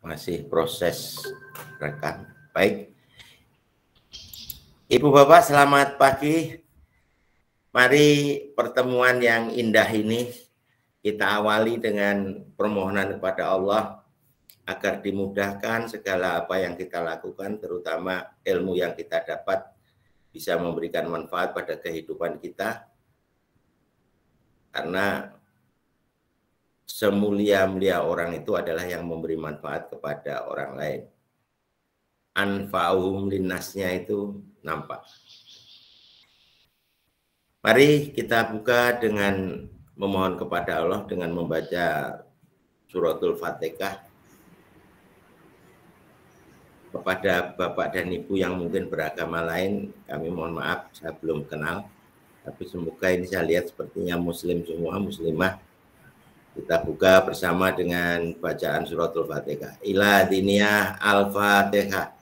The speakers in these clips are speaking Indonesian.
Masih proses rekam. Baik. Ibu Bapak selamat pagi. Mari pertemuan yang indah ini kita awali dengan permohonan kepada Allah agar dimudahkan segala apa yang kita lakukan, terutama ilmu yang kita dapat bisa memberikan manfaat pada kehidupan kita. Karena semulia-mulia orang itu adalah yang memberi manfaat kepada orang lain. Anfa'uhum linnasnya itu nampak. Mari kita buka dengan memohon kepada Allah dengan membaca suratul Fatihah. Kepada Bapak dan Ibu yang mungkin beragama lain, kami mohon maaf, saya belum kenal. Tapi semoga ini saya lihat sepertinya muslim semua, muslimah. Kita buka bersama dengan bacaan suratul Fatihah. Ila diniyah al-Fatihah.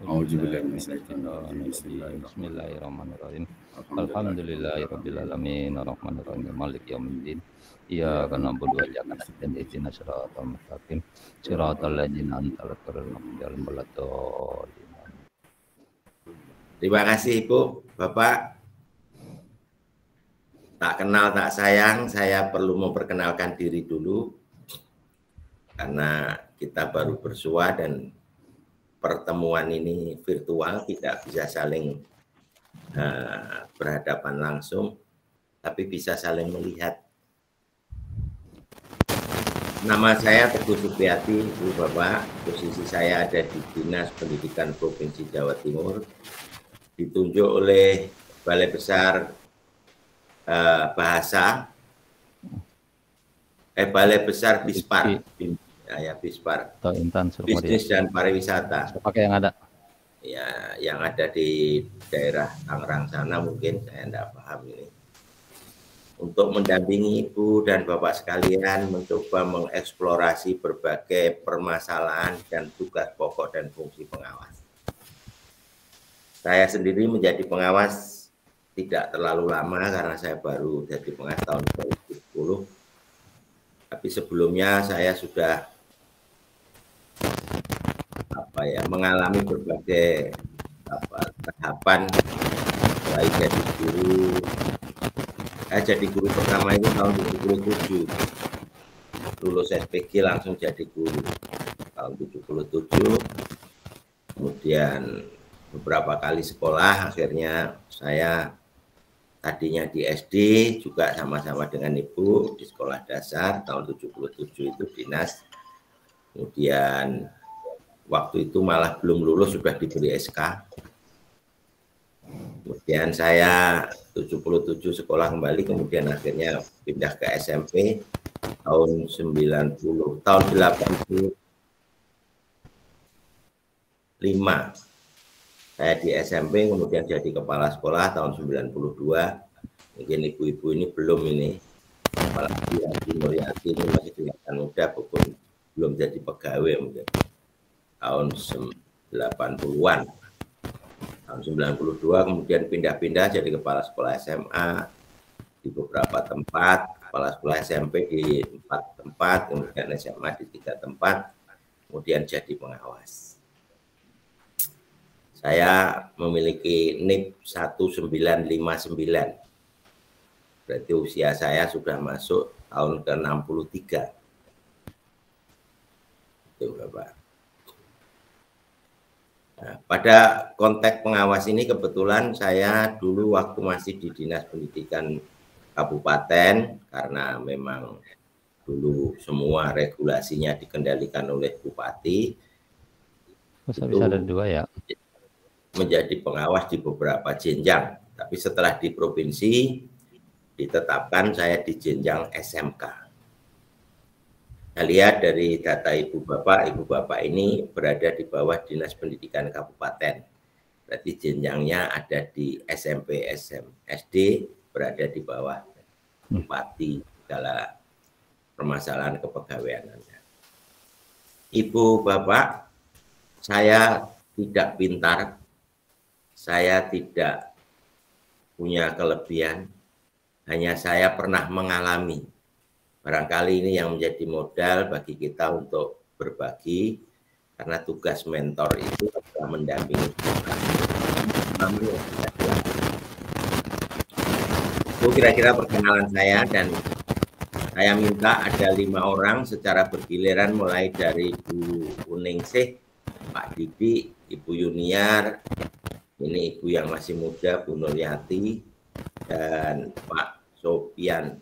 Bismillahirrahmanirrahim. Alhamdulillahirabbil alamin arrahmanirrahim maliki yaumiddin. Iyyaka na'budu wa iyyaka nasta'in ihdinas siratal mustaqim siratal ladzina an'amta 'alaihim ghairil Terima kasih Ibu, Bapak. Tak kenal tak sayang, saya perlu memperkenalkan diri dulu karena kita baru bersua dan pertemuan ini virtual, tidak bisa saling berhadapan langsung, tapi bisa saling melihat. Nama saya Teguh Supriyati, Ibu Bapak. Posisi saya ada di Dinas Pendidikan Provinsi Jawa Timur, ditunjuk oleh Balai Besar Bahasa, Balai Besar Bispar, ya Bispar, Bisnis dan Pariwisata. Pakai yang ada. Ya, yang ada di daerah Tangerang sana mungkin saya tidak paham ini. Untuk mendampingi Ibu dan Bapak sekalian mencoba mengeksplorasi berbagai permasalahan dan tugas pokok dan fungsi pengawas. Saya sendiri menjadi pengawas tidak terlalu lama karena saya baru jadi pengawas tahun 2010. Tapi sebelumnya saya sudah mengalami berbagai tahapan, mulai jadi guru. Saya jadi guru pertama itu tahun 77. Lulus SPG langsung jadi guru tahun 77. Kemudian beberapa kali sekolah, akhirnya saya tadinya di SD juga sama-sama dengan Ibu di sekolah dasar tahun 77 itu dinas. Kemudian waktu itu malah belum lulus sudah diberi SK. Kemudian saya 77 sekolah kembali, kemudian akhirnya pindah ke SMP tahun 90, tahun 85. Saya di SMP, kemudian jadi kepala sekolah tahun 92. Mungkin ibu-ibu ini belum ini, apalagi yang Muryati ini masih kelihatan muda, walaupun belum jadi pegawai mungkin. Tahun 80-an. Tahun 92 kemudian pindah-pindah jadi kepala sekolah SMA di beberapa tempat, kepala sekolah SMP di 4 tempat, kemudian SMA di 3 tempat, kemudian jadi pengawas. Saya memiliki NIP 1959. Berarti usia saya sudah masuk tahun ke-63. Itu Bapak. Nah, pada konteks pengawas ini kebetulan saya dulu waktu masih di Dinas Pendidikan Kabupaten, karena memang dulu semua regulasinya dikendalikan oleh Bupati. Bisa ada 2 ya. Menjadi pengawas di beberapa jenjang, tapi setelah di provinsi ditetapkan saya di jenjang SMK. Kita lihat dari data Ibu Bapak ini berada di bawah Dinas Pendidikan Kabupaten. Berarti jenjangnya ada di SMP, SD, berada di bawah Bupati segala permasalahan kepegawaian Anda. Ibu Bapak, saya tidak pintar, saya tidak punya kelebihan, hanya saya pernah mengalami. Barangkali ini yang menjadi modal bagi kita untuk berbagi, karena tugas mentor itu adalah mendampingi kita. Itu kira-kira perkenalan saya, dan saya minta ada 5 orang secara bergiliran, mulai dari Bu Uningsih, Pak Didi, Ibu Yuniar, ini ibu yang masih muda, Bu Nuryati, dan Pak Sopian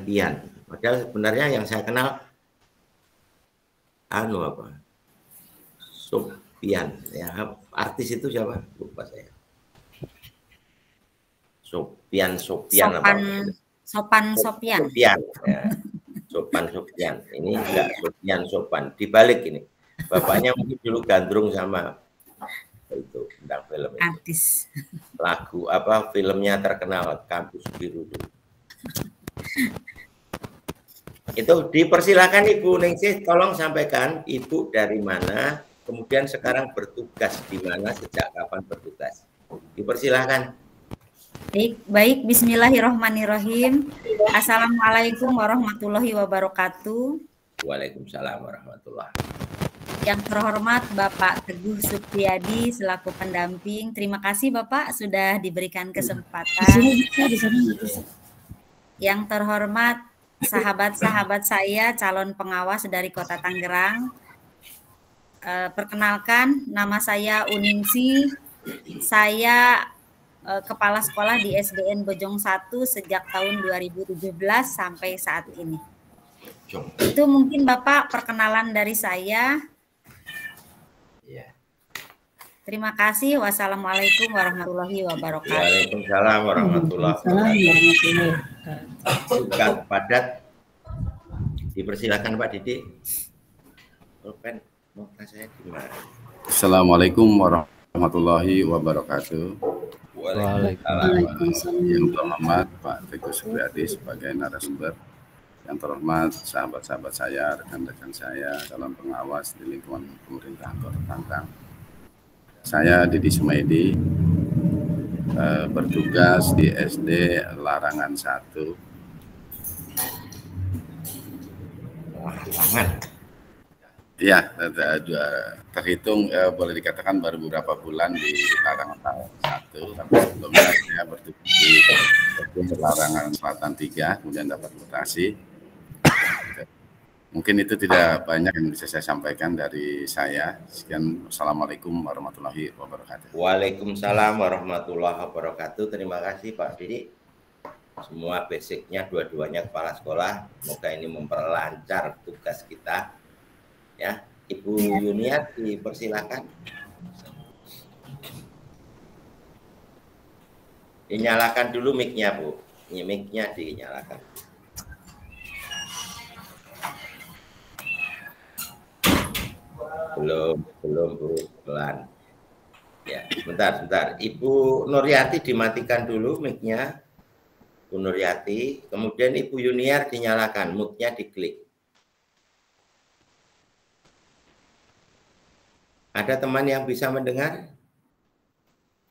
Pian. Padahal sebenarnya yang saya kenal Sopian, ya, artis itu siapa? Lupa saya. Sopian. Ya. Sopian. Ini enggak Sopan. Dibalik ini. Bapaknya mungkin dulu gandrung sama itu tentang film itu. Artis. Lagu filmnya terkenal, Kampus Biru dulu. Itu dipersilakan Ibu Ningsih, tolong sampaikan Ibu dari mana, kemudian sekarang bertugas di mana, sejak kapan bertugas. Dipersilakan. Baik, bismillahirrahmanirrahim. Assalamualaikum warahmatullahi wabarakatuh. Waalaikumsalam warahmatullahi. Yang terhormat Bapak Teguh Supriyadi selaku pendamping. Terima kasih Bapak sudah diberikan kesempatan. Yang terhormat sahabat-sahabat saya calon pengawas dari Kota Tangerang. Perkenalkan, nama saya Uningsih. Saya kepala sekolah di SDN Bojong 1 sejak tahun 2017 sampai saat ini. Itu mungkin Bapak perkenalan dari saya. Terima kasih. Wassalamualaikum warahmatullahi wabarakatuh. Waalaikumsalam warahmatullahi wabarakatuh. Singkat, padat. Dipersilakan Pak Didi. Assalamualaikum warahmatullahi wabarakatuh. Waalaikumsalam. Yang terhormat Pak Teguh Supriyadi sebagai narasumber. Yang terhormat sahabat-sahabat saya, rekan-rekan saya, calon pengawas di lingkungan pemerintahan Kota Tangerang. Saya Didi Sumaidi, bertugas di SD Larangan 1. Ya, terhitung boleh dikatakan baru beberapa bulan di Larangan 1, tapi sebelumnya saya bertugas di Larangan Selatan 3, kemudian dapat rotasi. Mungkin itu tidak banyak yang bisa saya sampaikan dari saya. Sekian, Assalamualaikum warahmatullahi wabarakatuh. Waalaikumsalam warahmatullahi wabarakatuh. Terima kasih Pak Didi. Semua basicnya dua-duanya kepala sekolah. Semoga ini memperlancar tugas kita. Ya, Ibu Yuniar dipersilakan. Dinyalakan dulu mic-nya, Bu. Mic-nya dinyalakan. Belum Bu, pelan. Ya, sebentar. Ibu Nuryati dimatikan dulu mic-nya. Bu Nuryati, kemudian Ibu Yuniar dinyalakan, mic-nya diklik. Ada teman yang bisa mendengar?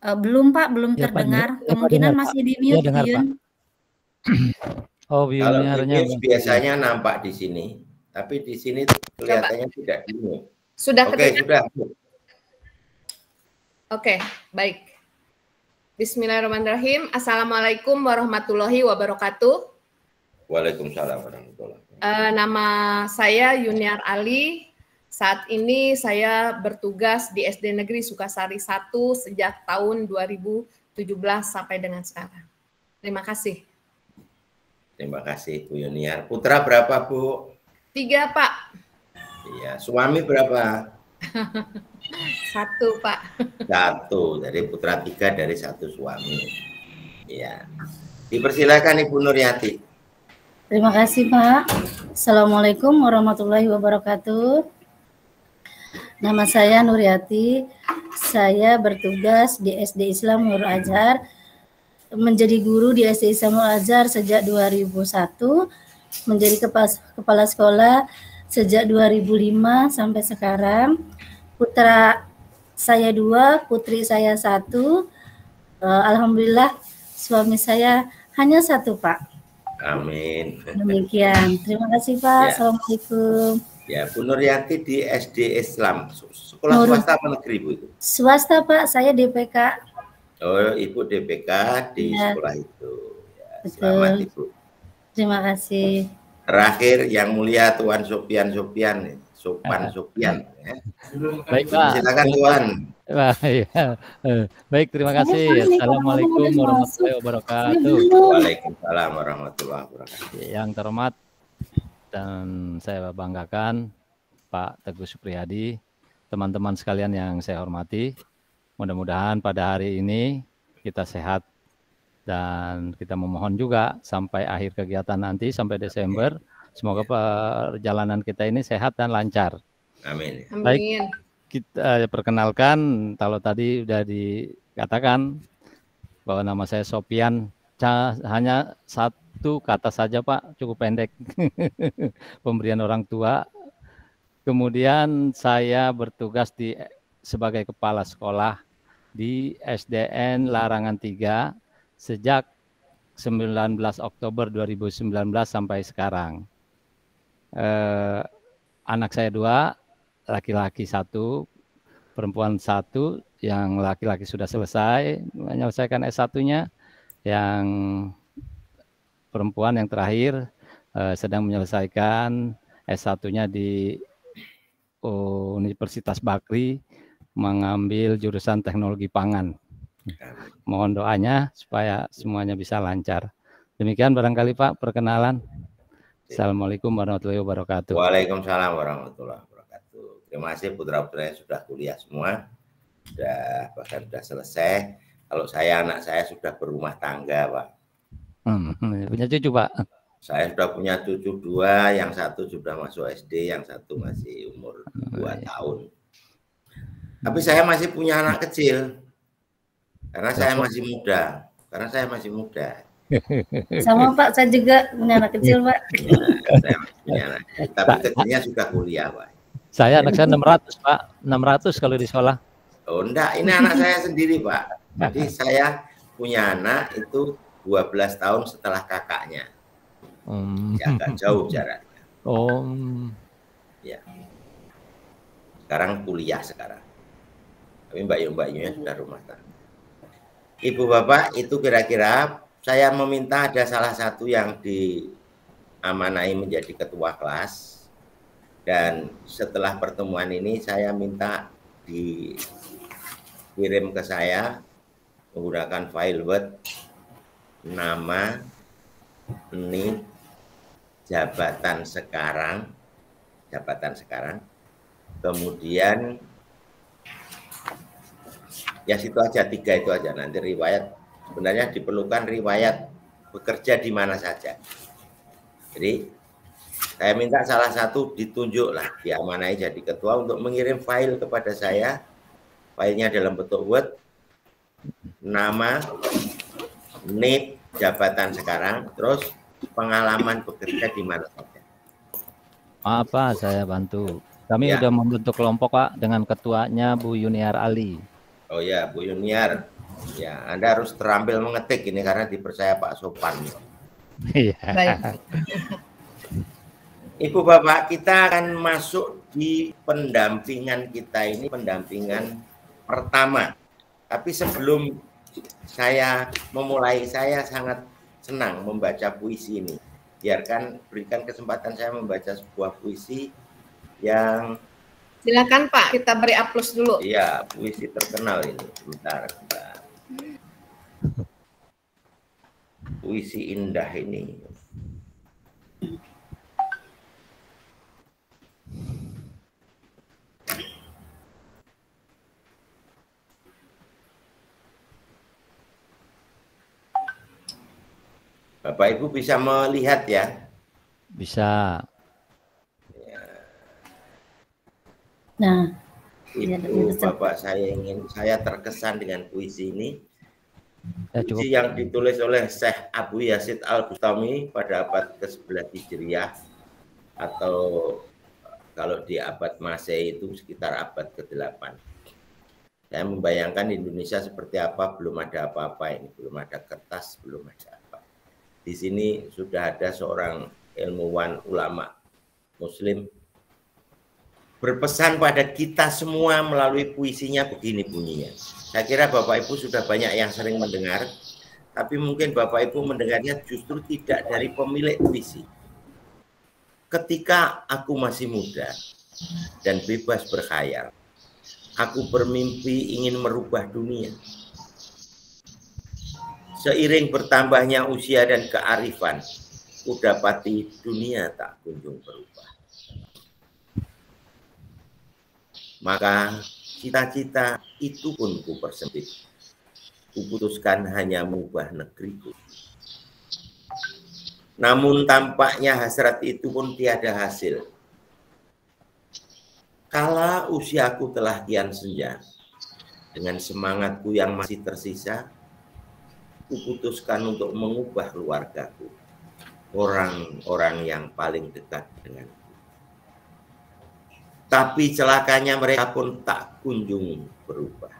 Belum Pak, belum terdengar. Kemungkinan masih di mute. Ya, dengar, Pak. Oh, kalau di biasanya nampak di sini, tapi di sini kelihatannya tidak di mute. Sudah Oke, sudah. Oke, baik. Bismillahirrahmanirrahim. Assalamualaikum warahmatullahi wabarakatuh. Waalaikumsalam warahmatullahi wabarakatuh. Nama saya Yuniar Ali. Saat ini saya bertugas di SD Negeri Sukasari 1 sejak tahun 2017 sampai dengan sekarang. Terima kasih. Terima kasih Bu Yuniar. Putra berapa Bu? 3 Pak. Iya, suami berapa? 1 Pak. 1, dari putra 3 dari 1 suami. Iya. Dipersilakan Ibu Nuryati. Terima kasih Pak. Assalamualaikum warahmatullahi wabarakatuh. Nama saya Nuryati. Saya bertugas di SD Islam Nurul Azhar. Menjadi guru di SD Islam Nurul Azhar sejak 2001. Menjadi kepala sekolah sejak 2005 sampai sekarang. Putra saya 2, putri saya 1. Alhamdulillah suami saya hanya 1 Pak. Amin. Demikian. Terima kasih Pak. Ya. Assalamualaikum. Ya, Bu Nuryanti di SD Islam. Sekolah swasta apa negeri, Bu itu? Swasta Pak, saya DPK. Oh, Ibu DPK di sekolah itu. Ya, selamat Ibu. Terima kasih. Terakhir yang mulia Tuan Sopian Sopian. Ya. Baik Pak. Silakan Tuan. Baik, terima kasih. Assalamualaikum warahmatullahi wabarakatuh. Waalaikumsalam warahmatullahi wabarakatuh. Yang terhormat dan saya banggakan Pak Teguh Supriyadi, teman-teman sekalian yang saya hormati. Mudah-mudahan pada hari ini kita sehat dan kita memohon juga sampai akhir kegiatan nanti sampai Desember. Semoga perjalanan kita ini sehat dan lancar. Amin. Baik, kita perkenalkan, kalau tadi sudah dikatakan bahwa nama saya Sopian, hanya satu kata saja Pak, cukup pendek. Pemberian orang tua. Kemudian saya bertugas sebagai kepala sekolah di SDN Larangan 3 sejak 19 Oktober 2019 sampai sekarang. Anak saya 2, laki-laki 1, perempuan 1, yang laki-laki sudah selesai menyelesaikan S1-nya, yang perempuan yang terakhir sedang menyelesaikan S1-nya di Universitas Bakri, mengambil jurusan teknologi pangan. Mohon doanya supaya semuanya bisa lancar. Demikian barangkali Pak perkenalan. Assalamualaikum warahmatullahi wabarakatuh. Waalaikumsalam warahmatullahi wabarakatuh. Terima kasih putra-putranya sudah kuliah semua, bahkan sudah selesai. Kalau anak saya sudah berumah tangga, Pak. Punya cucu, Pak? Saya sudah punya cucu 2, yang 1 sudah masuk SD, yang 1 masih umur 2 tahun. Tapi saya masih punya anak kecil, karena saya masih muda. Sama Pak, saya juga punya anak kecil Pak. Saya masih punya anak, tapi kecilnya sudah kuliah Pak. Anak saya 600 Pak, 600 kalau di sekolah. Oh enggak, ini anak saya sendiri Pak. Jadi saya punya anak itu 12 tahun setelah kakaknya. Ya, agak jauh jaraknya. Ya. Sekarang kuliah sekarang. Tapi mbak-mbaknya sudah rumah tangga. Ibu Bapak, itu kira-kira saya meminta ada salah satu yang diamanai menjadi ketua kelas, dan setelah pertemuan ini saya minta dikirim ke saya menggunakan file Word nama, NIK, jabatan sekarang, kemudian ya situ aja, 3 itu aja. Nanti riwayat, sebenarnya diperlukan riwayat bekerja di mana saja. Jadi saya minta salah satu ditunjuklah, diamanai jadi ketua untuk mengirim file kepada saya. Filenya dalam bentuk Word, nama, NIK, jabatan sekarang, terus pengalaman bekerja di mana saja. Maaf Pak, saya bantu. Kami sudah membentuk kelompok Pak dengan ketuanya Bu Yuniar Ali. Oh ya, Bu Yuniar. Ya, Anda harus terampil mengetik ini karena dipercaya Pak Sopan. Iya. Baik. Ibu Bapak, kita akan masuk di pendampingan kita ini, pendampingan pertama. Tapi sebelum saya memulai, saya sangat senang membaca puisi ini. Berikan kesempatan saya membaca sebuah puisi yang... Silakan Pak, kita beri aplaus dulu. Iya, puisi terkenal ini. Bentar. Puisi indah ini. Bapak Ibu bisa melihat ya? Bisa. Nah, Ibu Bapak, saya terkesan dengan puisi ini. Puisi yang ditulis oleh Syekh Abu Yazid Al-Bustami pada abad ke-11 Hijriah, atau kalau di abad Masehi itu sekitar abad ke-8. Saya membayangkan Indonesia seperti apa, belum ada apa-apa ini, belum ada kertas, belum ada apa. di sini sudah ada seorang ilmuwan ulama Muslim berpesan pada kita semua melalui puisinya begini bunyinya. Saya kira Bapak Ibu sudah banyak yang sering mendengar, tapi mungkin Bapak Ibu mendengarnya justru tidak dari pemilik puisi. Ketika aku masih muda dan bebas berkhayal, aku bermimpi ingin merubah dunia. Seiring bertambahnya usia dan kearifan, kudapati dunia tak kunjung berubah. Maka cita-cita itu pun kupersempit. Kuputuskan hanya mengubah negeriku. Namun tampaknya hasrat itu pun tiada hasil. Kala usiaku telah kian senja, dengan semangatku yang masih tersisa, kuputuskan untuk mengubah keluargaku, orang-orang yang paling dekat denganku. Tapi celakanya mereka pun tak kunjung berubah.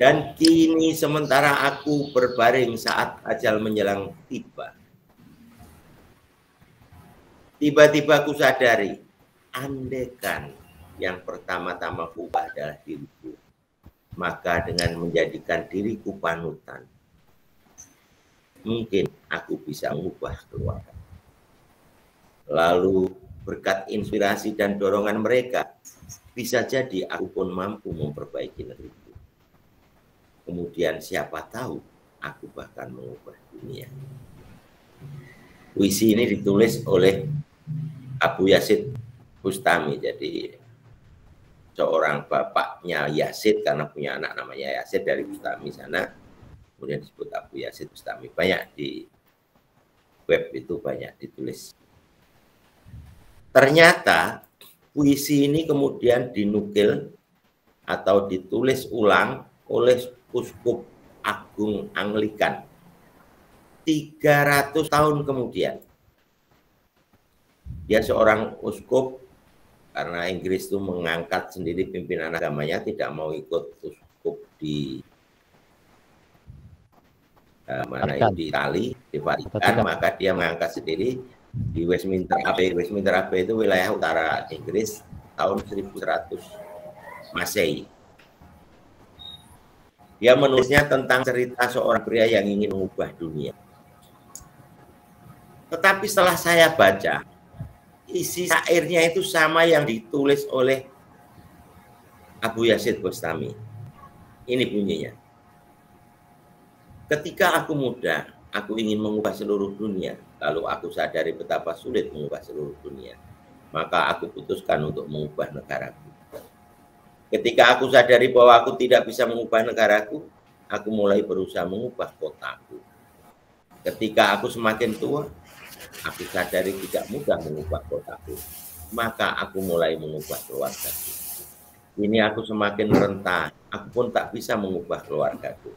Dan kini sementara aku berbaring saat ajal menjelang tiba, tiba-tiba aku sadari, andekan yang pertama-tama kubah adalah diriku, maka dengan menjadikan diriku panutan, mungkin aku bisa mengubah keluarga. Lalu berkat inspirasi dan dorongan mereka, bisa jadi aku pun mampu memperbaiki negeriku. Kemudian siapa tahu aku bahkan mengubah dunia. Puisi ini ditulis oleh Abu Yazid Bustami, jadi seorang bapaknya Yazid karena punya anak namanya Yazid dari Bustami sana, kemudian disebut Abu Yazid Bustami. Banyak di web itu banyak ditulis. Ternyata puisi ini kemudian dinukil atau ditulis ulang oleh Uskup Agung Anglikan 300 tahun kemudian. Dia seorang uskup karena Inggris itu mengangkat sendiri pimpinan agamanya, tidak mau ikut uskup di di Itali, di Vatikan, maka dia mengangkat sendiri di Westminster Abbey. Westminster Abbey itu wilayah utara Inggris tahun 1100 Masehi. Dia menulisnya tentang cerita seorang pria yang ingin mengubah dunia. Tetapi setelah saya baca, isi syairnya itu sama yang ditulis oleh Abu Yazid Bustami. Ini bunyinya. Ketika aku muda, aku ingin mengubah seluruh dunia. Lalu aku sadari betapa sulit mengubah seluruh dunia. Maka aku putuskan untuk mengubah negaraku. Ketika aku sadari bahwa aku tidak bisa mengubah negaraku, aku mulai berusaha mengubah kotaku. Ketika aku semakin tua, aku sadari tidak mudah mengubah kotaku. Maka aku mulai mengubah keluargaku. Kini aku semakin renta, aku pun tak bisa mengubah keluargaku.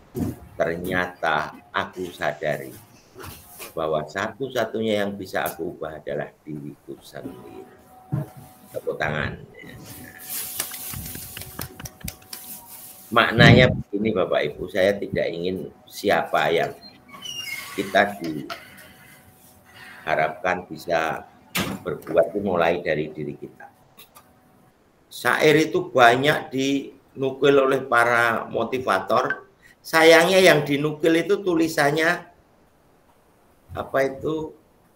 Ternyata aku sadari bahwa satu-satunya yang bisa aku ubah adalah diriku sendiri. Tepuk tangan. Maknanya begini Bapak Ibu, saya tidak ingin siapa yang kita diharapkan bisa berbuat itu mulai dari diri kita. Syair itu banyak dinukil oleh para motivator. Sayangnya yang dinukil itu tulisannya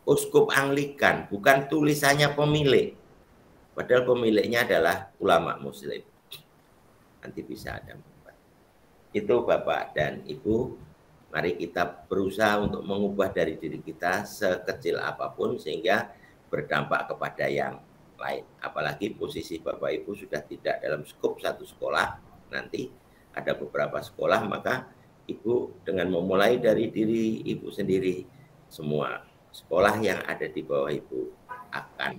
Uskup Anglikan, bukan tulisannya pemilik. Padahal pemiliknya adalah ulama Muslim. Nanti bisa ada. Itu Bapak dan Ibu, mari kita berusaha untuk mengubah dari diri kita sekecil apapun sehingga berdampak kepada yang lain. Apalagi posisi Bapak Ibu sudah tidak dalam skop satu sekolah, nanti ada beberapa sekolah, maka Ibu dengan memulai dari diri Ibu sendiri, semua sekolah yang ada di bawah Ibu akan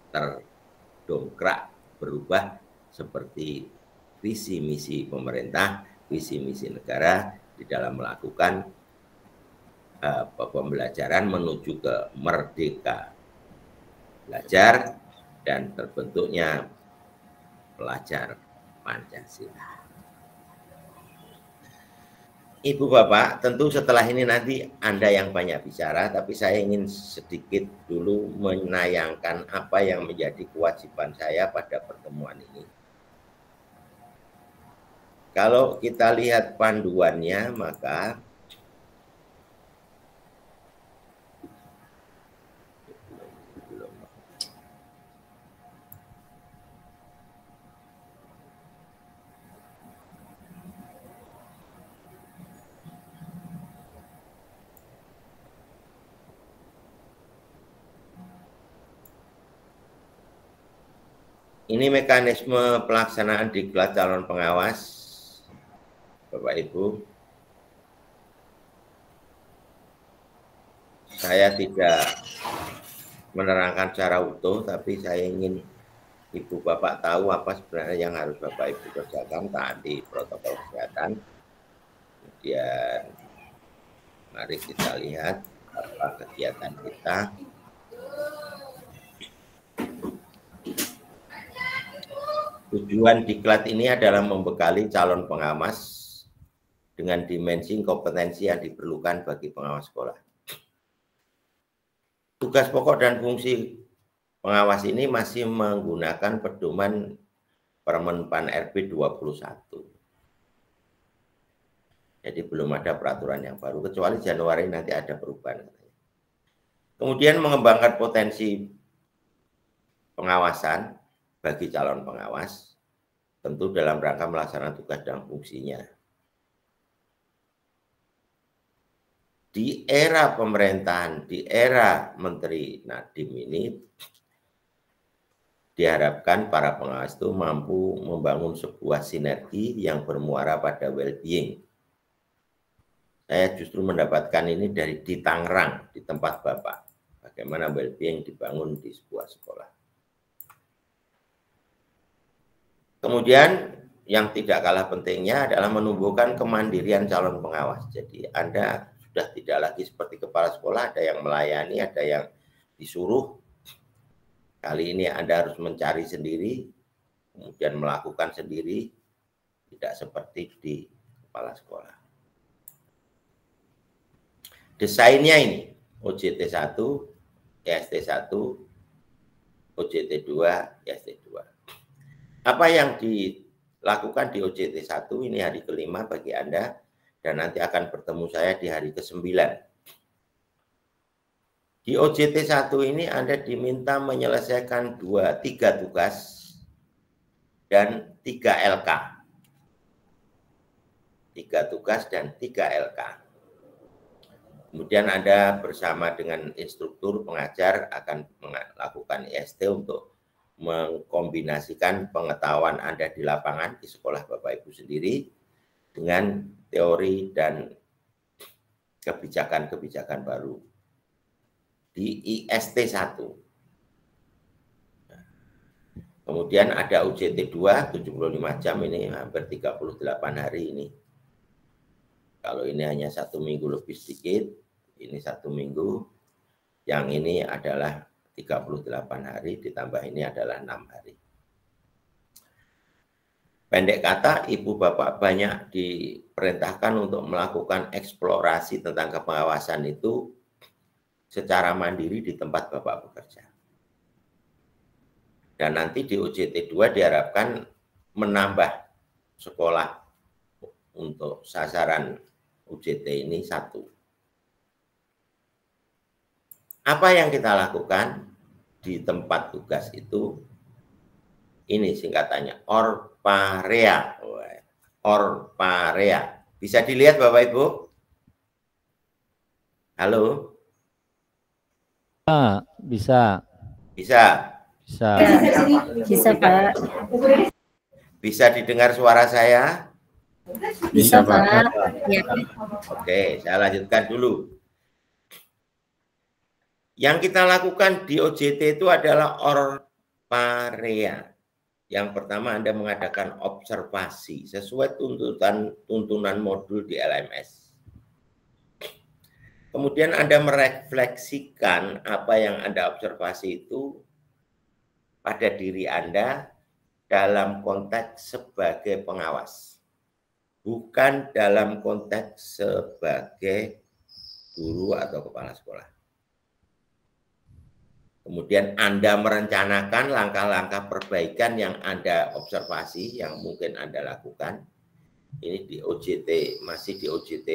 terdongkrak berubah seperti visi misi pemerintah, visi misi negara di dalam melakukan pembelajaran menuju ke merdeka belajar dan terbentuknya pelajar Pancasila. Ibu Bapak, tentu setelah ini nanti Anda yang banyak bicara, tapi saya ingin sedikit dulu menayangkan apa yang menjadi kewajiban saya pada pertemuan ini. Kalau kita lihat panduannya, maka ini mekanisme pelaksanaan diklat calon pengawas, Bapak Ibu. Saya tidak menerangkan secara utuh, tapi saya ingin Ibu Bapak tahu apa sebenarnya yang harus Bapak Ibu kerjakan, taati protokol kesehatan. Kemudian mari kita lihat apa kegiatan kita. Tujuan diklat ini adalah membekali calon pengawas dengan dimensi kompetensi yang diperlukan bagi pengawas sekolah. Tugas pokok dan fungsi pengawas ini masih menggunakan pedoman Permen.PAN RB 21. Jadi belum ada peraturan yang baru, kecuali Januari nanti ada perubahan. Kemudian mengembangkan potensi pengawasan bagi calon pengawas, tentu dalam rangka melaksanakan tugas dan fungsinya. Di era pemerintahan, di era Menteri Nadiem ini, diharapkan para pengawas itu mampu membangun sebuah sinergi yang bermuara pada well-being. Saya justru mendapatkan ini di Tangerang, di tempat Bapak. Bagaimana well-being dibangun di sebuah sekolah. Kemudian yang tidak kalah pentingnya adalah menumbuhkan kemandirian calon pengawas. Jadi Anda sudah tidak lagi seperti kepala sekolah, ada yang melayani, ada yang disuruh. Kali ini Anda harus mencari sendiri, kemudian melakukan sendiri, tidak seperti di kepala sekolah. Desainnya ini, OJT 1, IST 1, OJT 2, IST 2. Apa yang dilakukan di OJT 1 ini hari kelima bagi Anda, dan nanti akan bertemu saya di hari ke-9. Di OJT 1 ini Anda diminta menyelesaikan 3 tugas dan 3 LK. 3 tugas dan 3 LK. Kemudian Anda bersama dengan instruktur pengajar akan melakukan IST untuk mengkombinasikan pengetahuan Anda di lapangan di sekolah Bapak Ibu sendiri dengan teori dan kebijakan-kebijakan baru di IST 1. Kemudian ada UJT 2, 75 jam ini, hampir 38 hari ini. Kalau ini hanya 1 minggu lebih sedikit, ini 1 minggu. Yang ini adalah 38 hari, ditambah ini adalah 6 hari. Pendek kata, Ibu Bapak banyak diperintahkan untuk melakukan eksplorasi tentang kepengawasan itu secara mandiri di tempat Bapak bekerja. Dan nanti di OJT 2 diharapkan menambah sekolah untuk sasaran UJT ini 1. Apa yang kita lakukan di tempat tugas itu? Ini singkatannya Orparea. Orparea. Bisa dilihat Bapak Ibu? Halo? Bisa. Bisa. Bisa. Bisa, Pak. Bisa didengar suara saya? Bisa, Pak. Ya. Oke, saya lanjutkan dulu. Yang kita lakukan di OJT itu adalah Orparea. Yang pertama Anda mengadakan observasi sesuai tuntunan modul di LMS. Kemudian Anda merefleksikan apa yang Anda observasi itu pada diri Anda dalam konteks sebagai pengawas. bukan dalam konteks sebagai guru atau kepala sekolah. Kemudian Anda merencanakan langkah-langkah perbaikan yang Anda observasi, yang mungkin Anda lakukan. Ini di OJT, masih di OJT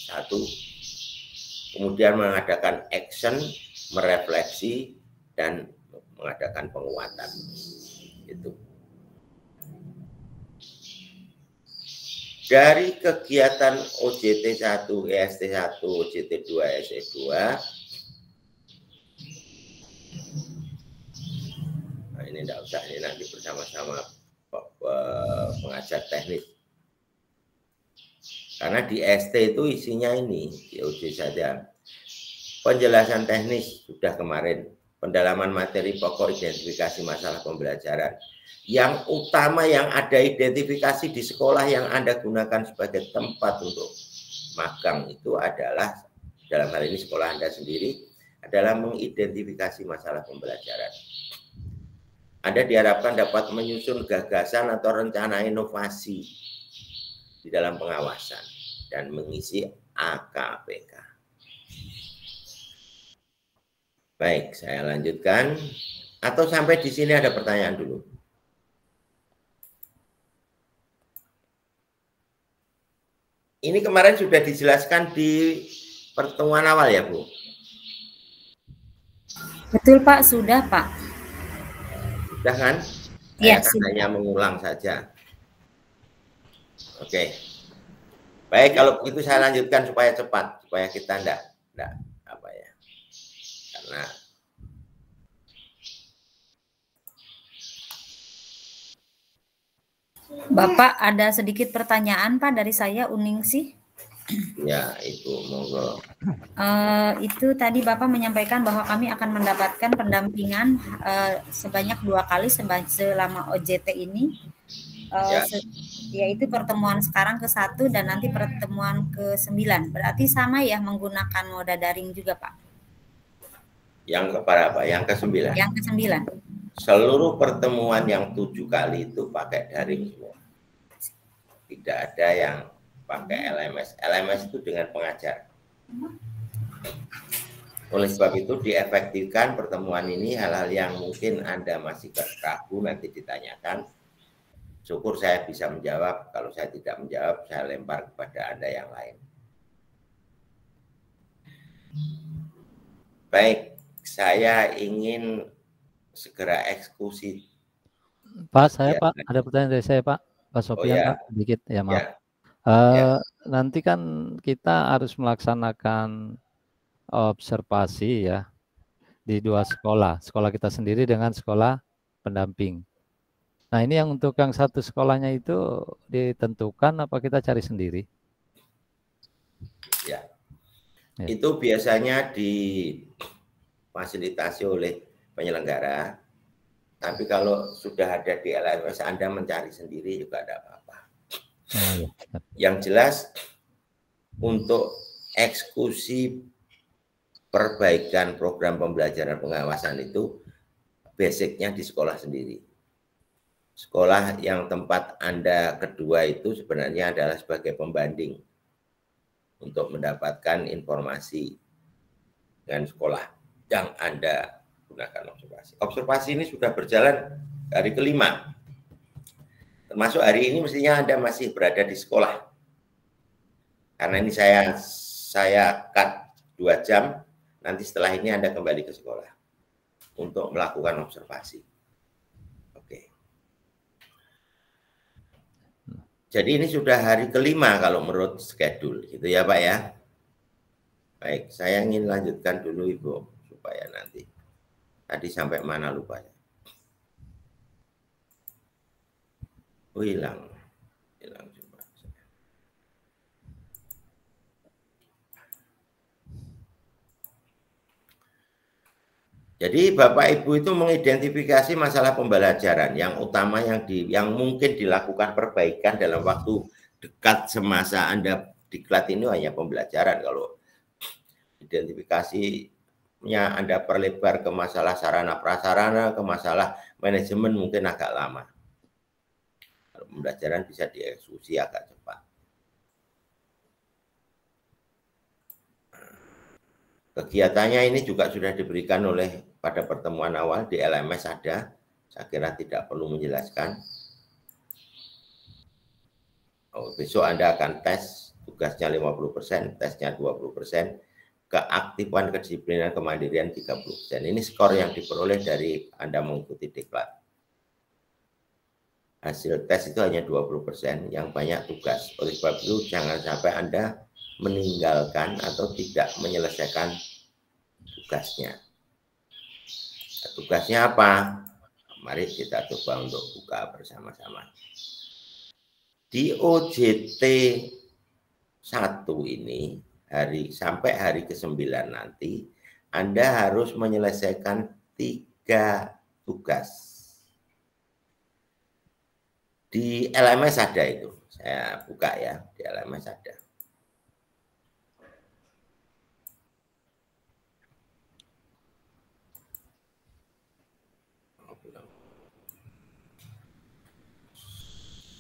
1. Kemudian mengadakan action, merefleksi, dan mengadakan penguatan. Itu. Dari kegiatan OJT 1, EST 1, OJT 2, ESE 2, nah ini enggak usah, ini nanti bersama-sama pengajar teknis. Karena di ST itu isinya ini, di OJT saja. Penjelasan teknis sudah kemarin, pendalaman materi pokok, identifikasi masalah pembelajaran. Yang utama yang ada identifikasi di sekolah yang Anda gunakan sebagai tempat untuk magang itu adalah, dalam hal ini sekolah Anda sendiri, adalah mengidentifikasi masalah pembelajaran. Anda diharapkan dapat menyusun gagasan atau rencana inovasi di dalam pengawasan dan mengisi AKPK. Baik, saya lanjutkan. Atau sampai di sini ada pertanyaan dulu? Ini kemarin sudah dijelaskan di pertemuan awal ya, Bu? Betul, Pak. Sudah, Pak. Sudah kan? Ya, saya hanya mengulang saja. Oke. Baik, kalau begitu saya lanjutkan supaya cepat, supaya kita enggak apa ya. Karena Bapak, ada sedikit pertanyaan, Pak, dari saya, Uningsih. ya, itu monggo. Itu tadi Bapak menyampaikan bahwa kami akan mendapatkan pendampingan sebanyak 2 kali selama OJT ini, yaitu pertemuan sekarang ke-1 dan nanti pertemuan ke-9. Berarti sama ya menggunakan moda daring juga, Pak? Yang kepada apa? Yang ke-9? Yang ke-9. Seluruh pertemuan yang 7 kali itu pakai daring semua. Tidak ada yang pakai LMS. LMS itu dengan pengajar. Oleh sebab itu diefektifkan pertemuan ini, hal-hal yang mungkin Anda masih ragu nanti ditanyakan. Syukur saya bisa menjawab. Kalau saya tidak menjawab, saya lempar kepada Anda yang lain. Baik, saya ingin segera eksekusi. Pak, saya Pak, ada pertanyaan dari saya Pak. Pak Sofian, Pak, dikit ya, maaf. Nanti kan kita harus melaksanakan observasi ya di 2 sekolah, sekolah kita sendiri dengan sekolah pendamping. Nah, ini yang untuk yang 1 sekolahnya itu ditentukan apa kita cari sendiri? Ya. Itu biasanya difasilitasi oleh penyelenggara. Tapi kalau sudah ada di LMS, Anda mencari sendiri juga ada apa-apa. Yang jelas untuk eksekusi perbaikan program pembelajaran pengawasan itu basicnya di sekolah sendiri. Sekolah yang tempat Anda kedua itu sebenarnya adalah sebagai pembanding untuk mendapatkan informasi dengan sekolah yang Anda gunakan observasi. Observasi ini sudah berjalan hari ke-5. Termasuk hari ini mestinya Anda masih berada di sekolah. Karena ini saya cut 2 jam, nanti setelah ini Anda kembali ke sekolah untuk melakukan observasi. Oke. Jadi ini sudah hari ke-5 kalau menurut schedule, gitu ya Pak ya. Baik, saya ingin lanjutkan dulu Ibu, supaya nanti. Tadi sampai mana lupa ya? Oh, hilang coba. Jadi Bapak Ibu itu mengidentifikasi masalah pembelajaran yang utama yang mungkin dilakukan perbaikan dalam waktu dekat semasa Anda diklat ini hanya pembelajaran. Kalau identifikasinya Anda perlebar ke masalah sarana prasarana, ke masalah manajemen mungkin agak lama. pembelajaran bisa dieksekusi agak cepat. Kegiatannya ini juga sudah diberikan oleh pada pertemuan awal di LMS ada. Saya kira tidak perlu menjelaskan. Besok Anda akan tes, tugasnya 50%, tesnya 20%, keaktifan, kedisiplinan, kemandirian 30%. Ini skor yang diperoleh dari Anda mengikuti diklat. Hasil tes itu hanya 20%, yang banyak tugas. Oleh sebab itu jangan sampai Anda meninggalkan atau tidak menyelesaikan tugasnya. Tugasnya apa? Mari kita coba untuk buka bersama-sama. Di OJT 1 ini, sampai hari ke-9 nanti, Anda harus menyelesaikan 3 tugas. Di LMS ada itu. Saya buka ya, di LMS ada.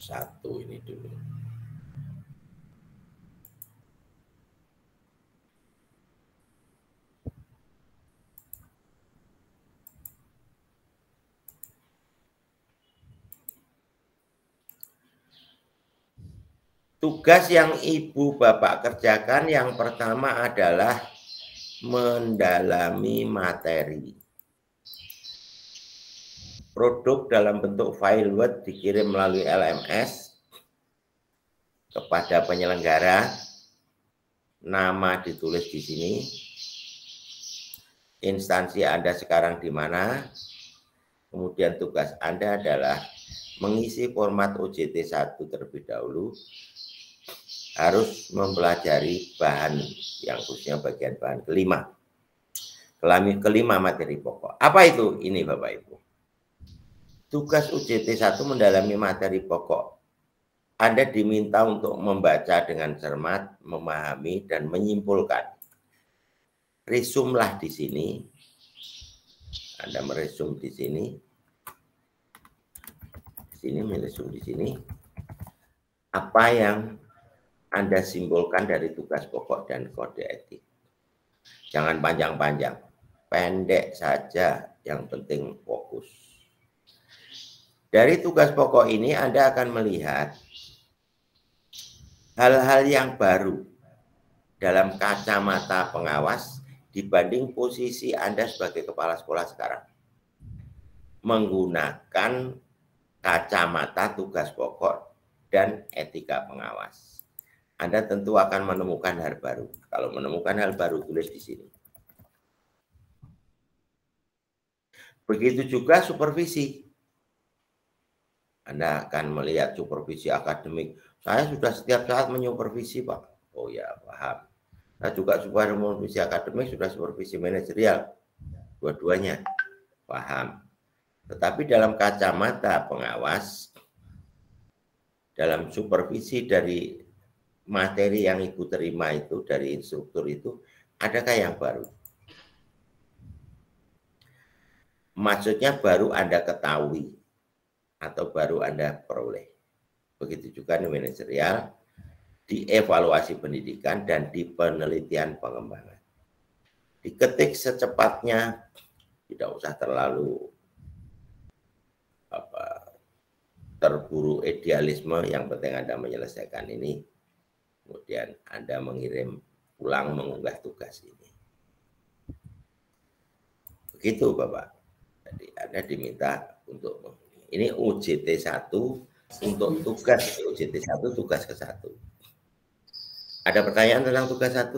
Satu ini dulu. Tugas yang Ibu Bapak kerjakan yang pertama adalah mendalami materi. Produk dalam bentuk file Word dikirim melalui LMS kepada penyelenggara. Nama ditulis di sini. Instansi Anda sekarang di mana? Kemudian tugas Anda adalah mengisi format OJT 1 terlebih dahulu. Harus mempelajari bahan yang khususnya bagian bahan kelima. Kelima materi pokok. Apa itu? Ini Bapak Ibu. Tugas UJT 1 mendalami materi pokok. Anda diminta untuk membaca dengan cermat, memahami, dan menyimpulkan. Resumlah di sini. Anda meresum di sini. Di sini meresum di sini. Apa yang Anda simpulkan dari tugas pokok dan kode etik. Jangan panjang-panjang. Pendek saja, yang penting fokus. Dari tugas pokok ini Anda akan melihat hal-hal yang baru dalam kacamata pengawas dibanding posisi Anda sebagai kepala sekolah sekarang. Menggunakan kacamata tugas pokok dan etika pengawas. Anda tentu akan menemukan hal baru. Kalau menemukan hal baru, tulis di sini. Begitu juga supervisi. Anda akan melihat supervisi akademik. Saya sudah setiap saat menyupervisi, Pak. Oh ya, paham. Saya juga supervisi akademik, sudah supervisi manajerial. Dua-duanya, paham. Tetapi dalam kacamata pengawas, dalam supervisi dari materi yang Ibu terima itu, dari instruktur itu, adakah yang baru? Maksudnya baru Anda ketahui atau baru Anda peroleh. Begitu juga di manajerial, di evaluasi pendidikan, dan di penelitian pengembangan. Diketik secepatnya, tidak usah terlalu terburu idealisme, yang penting Anda menyelesaikan ini, kemudian Anda mengirim pulang mengunggah tugas ini. Begitu Bapak. Jadi Anda diminta untuk ini UJT 1 untuk tugas UJT 1 tugas ke-1. Ada pertanyaan tentang tugas 1?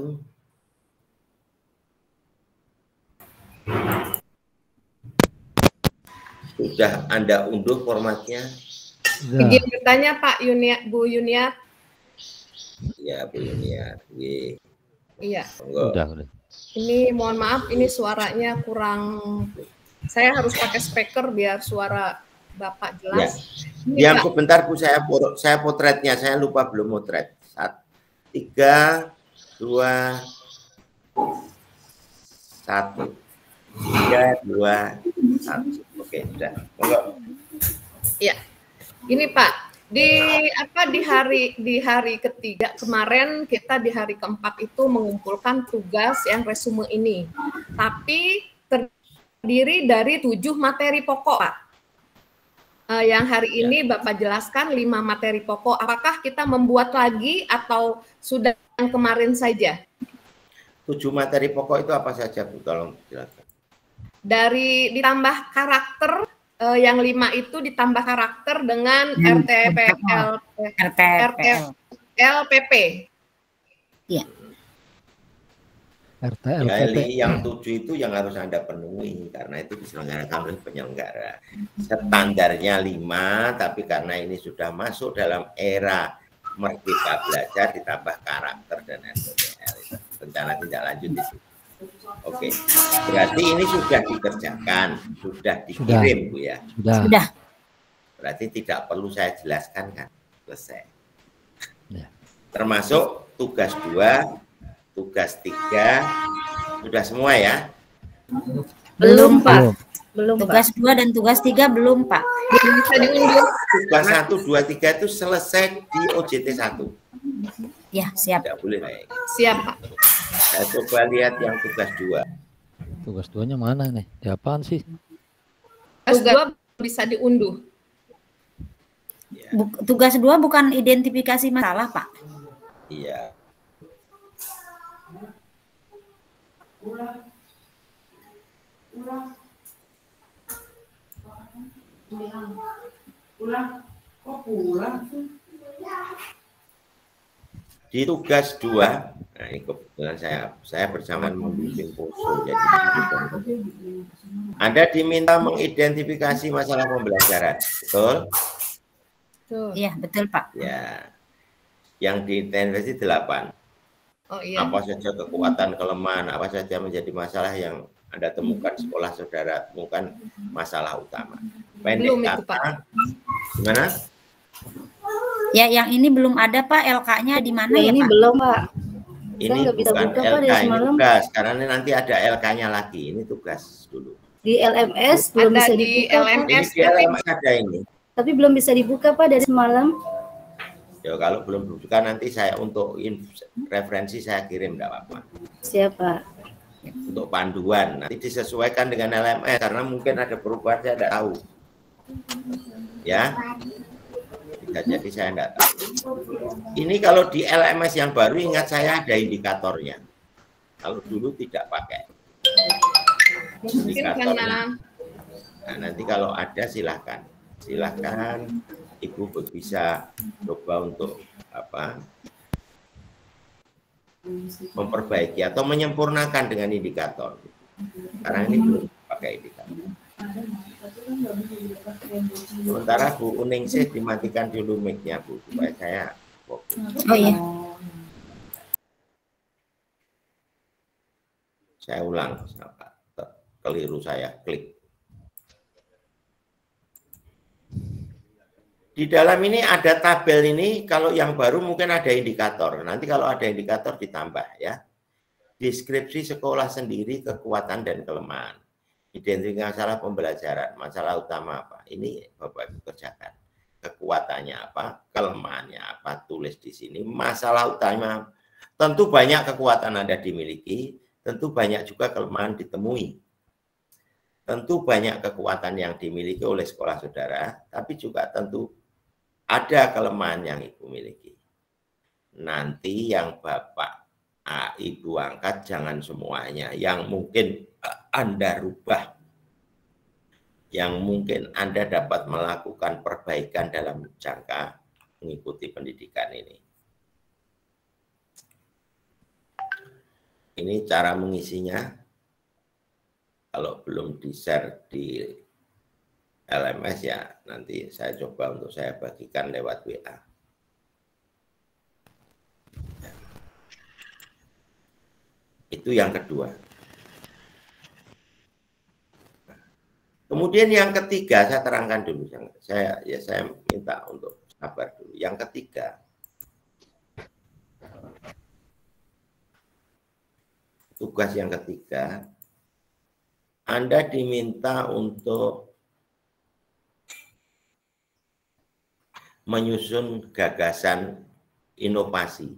Sudah Anda unduh formatnya? Izin bertanya Pak Bu Yuniat. Iya Bu Yuniat. Iya. Udah. Ini mohon maaf, ini suaranya kurang. Saya harus pakai speaker biar suara Bapak jelas. Ya. Yang sebentar Bu, saya potretnya, saya lupa belum potret. 3, 2, 1. 3, 2, 1. Oke, sudah. Monggo. Ya. Ini Pak, di hari ketiga kemarin kita di hari keempat itu mengumpulkan tugas yang resume ini, tapi terdiri dari 7 materi pokok, Pak. Yang hari ini Bapak jelaskan 5 materi pokok. Apakah kita membuat lagi atau sudah yang kemarin saja? 7 materi pokok itu apa saja, Bu? Tolong jelaskan. Dari ditambah karakter. Yang 5 itu ditambah karakter dengan RTLPP. Iya. RTLPP. Yang 7 itu yang harus Anda penuhi karena itu diselenggarakan oleh penyelenggara. Standarnya 5, tapi karena ini sudah masuk dalam era Merdeka Belajar ditambah karakter dan SDL. Rencana tindak lanjut di situ. Oke, berarti ini sudah dikerjakan, sudah dikirim, Bu ya? Sudah. Berarti tidak perlu saya jelaskan kan? Selesai. Ya. Termasuk tugas 2, tugas 3, sudah semua ya? Belum, Pak. Belum, tugas 2 dan tugas 3 belum, Pak. Bisa diunduh. Tugas 1, 2, 3 itu selesai di OJT 1. Ya, siap. Tidak boleh naik. Siap, Pak. Saya coba lihat yang tugas 2. Tugas 2-nya mana nih? Di apaan sih? Tugas 2 bisa diunduh. Ya. Tugas 2 bukan identifikasi masalah, Pak. Iya. Di tugas 2, nah ini kebetulan saya bersamaan membimbing poso, jadi Anda diminta mengidentifikasi masalah pembelajaran, betul? Iya, betul, Pak. Ya, yang diidentifikasi 8. Oh iya. Apa saja kekuatan, kelemahan, apa saja menjadi masalah yang Anda temukan sekolah saudara temukan masalah utama. Pendek Belum itu, Pak. Gimana? Ya, yang ini belum ada, Pak. LK-nya di mana ya, Ini Pak? belum, Pak. Ini nggak bisa bukan buka, Pak, LK, dari ini semalam. tugas. Karena nanti ada LK-nya lagi. Ini tugas dulu. Di LMS belum Ada bisa di dibuka, Pak. Ini LMS. di LMS ada ini. Tapi belum bisa dibuka, Pak, dari semalam. Ya kalau belum dibuka nanti saya untuk referensi saya kirim, enggak apa-apa. Siapa? Untuk panduan nanti disesuaikan dengan LMS karena mungkin ada perubahan saya tidak tahu. Ya. Bisa jadi saya tidak tahu. Ini kalau di LMS yang baru ingat saya ada indikatornya. Kalau dulu tidak pakai indikatornya. Nah, nanti kalau ada silahkan Ibu bisa coba untuk memperbaiki atau menyempurnakan dengan indikator. Karena ini belum pakai indikator. Sementara Bu Uningsih dimatikan dulu mic-nya, Bu, supaya saya fokus. Oh iya. Saya ulang, keliru saya klik. Di dalam ini ada tabel ini, kalau yang baru mungkin ada indikator. Nanti kalau ada indikator ditambah ya. Deskripsi sekolah sendiri, kekuatan dan kelemahan. Identifikasi masalah pembelajaran, masalah utama apa. Ini Bapak Ibu kerjakan. Kekuatannya apa, kelemahannya apa, tulis di sini. Masalah utama, tentu banyak kekuatan Anda dimiliki, tentu banyak juga kelemahan ditemui. Tentu banyak kekuatan yang dimiliki oleh sekolah saudara, tapi juga tentu ada kelemahan yang Ibu miliki. Nanti yang Bapak Ibu angkat jangan semuanya, yang mungkin Anda rubah, yang mungkin Anda dapat melakukan perbaikan dalam jangka mengikuti pendidikan ini. Ini cara mengisinya. Kalau belum di-share di LMS ya nanti saya coba untuk saya bagikan lewat WA. Itu yang kedua. Kemudian yang ketiga saya terangkan dulu. Saya minta untuk sabar dulu. Yang ketiga, tugas yang ketiga, Anda diminta untuk menyusun gagasan inovasi.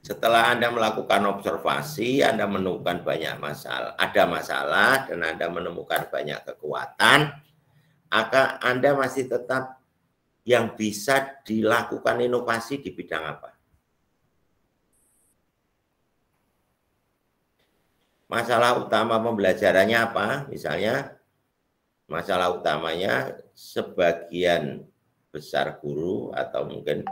Setelah Anda melakukan observasi, Anda menemukan banyak masalah, ada masalah, dan Anda menemukan banyak kekuatan, maka Anda masih tetap yang bisa dilakukan inovasi di bidang apa? Masalah utama pembelajarannya apa? Misalnya, masalah utamanya sebagian besar guru atau mungkin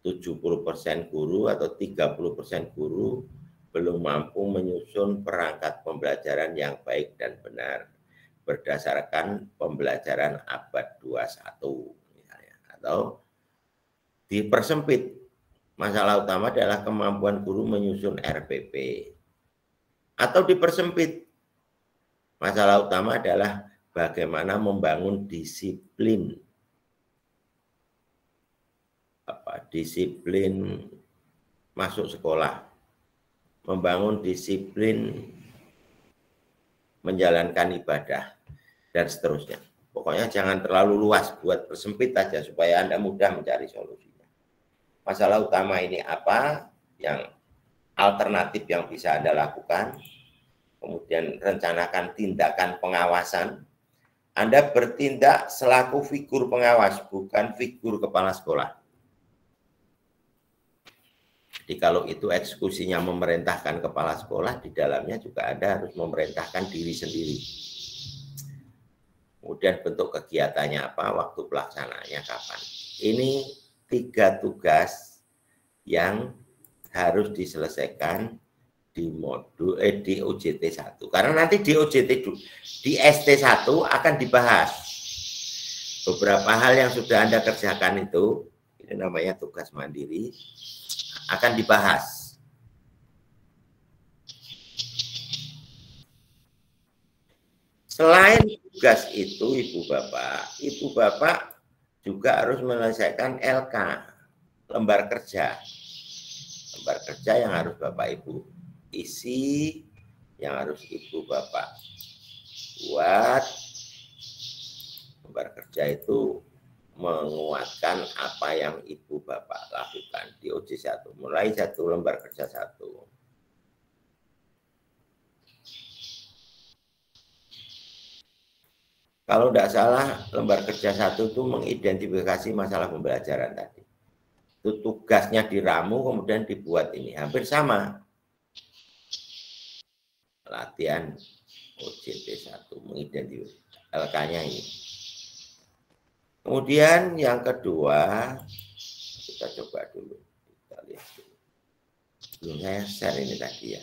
70% guru atau 30% guru belum mampu menyusun perangkat pembelajaran yang baik dan benar berdasarkan pembelajaran abad 21 misalnya. Atau dipersempit, masalah utama adalah kemampuan guru menyusun RPP. Atau dipersempit, masalah utama adalah bagaimana membangun disiplin disiplin masuk sekolah, membangun disiplin menjalankan ibadah, dan seterusnya. Pokoknya jangan terlalu luas, buat persempit aja supaya Anda mudah mencari solusinya. Masalah utama ini apa, yang alternatif yang bisa Anda lakukan, kemudian rencanakan tindakan pengawasan. Anda bertindak selaku figur pengawas, bukan figur kepala sekolah. Jadi kalau itu eksekusinya memerintahkan kepala sekolah, di dalamnya juga Anda harus memerintahkan diri sendiri. Kemudian bentuk kegiatannya apa, waktu pelaksanaannya kapan. Ini 3 tugas yang harus diselesaikan di modul di OJT 1. Karena nanti di OJT di ST1 akan dibahas beberapa hal yang sudah Anda kerjakan itu, ini namanya tugas mandiri, akan dibahas. Selain tugas itu, Ibu Bapak juga harus menyelesaikan LK, lembar kerja. Lembar kerja yang harus Bapak Ibu isi, yang harus Ibu Bapak buat. Lembar kerja itu menguatkan apa yang Ibu Bapak lakukan di OJ1. Mulai 1 lembar kerja 1. Kalau tidak salah, lembar kerja 1 itu mengidentifikasi masalah pembelajaran tadi. Itu tugasnya diramu, kemudian dibuat ini. Hampir sama. Latihan OJT 1, mengidentifikasi LK-nya ini. Kemudian yang kedua, kita coba dulu. Kita lihat dulu. Belum saya share ini tadi ya.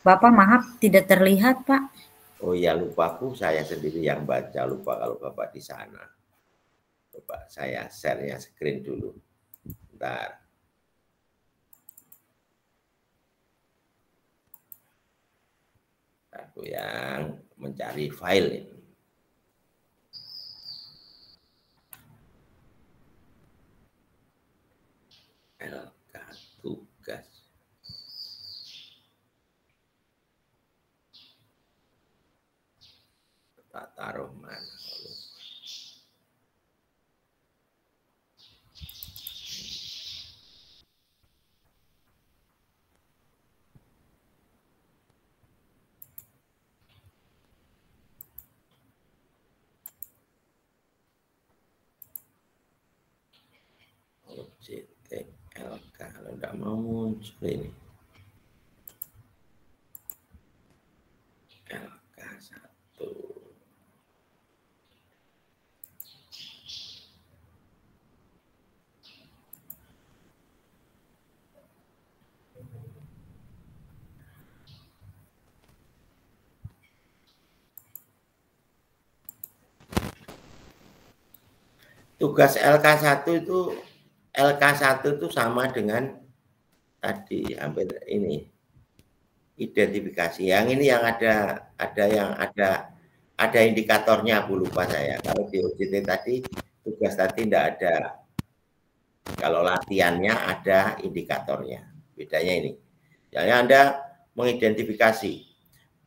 Bapak maaf, tidak terlihat Pak. Oh ya, lupaku, saya sendiri yang baca, lupa kalau Bapak di sana. Coba saya share-nya screen dulu. Bentar. Aku yang mencari file ini. LK tugas. Tak taruh mana. OJT LK, kalau tidak mau muncul ini. LK 1. Tugas LK1 itu sama dengan tadi, hampir ini identifikasi. Yang ini yang ada indikatornya, Bu, lupa saya. Kalau di OJT tadi tugas tadi tidak ada. Kalau latihannya ada indikatornya. Bedanya ini. Jadi Anda mengidentifikasi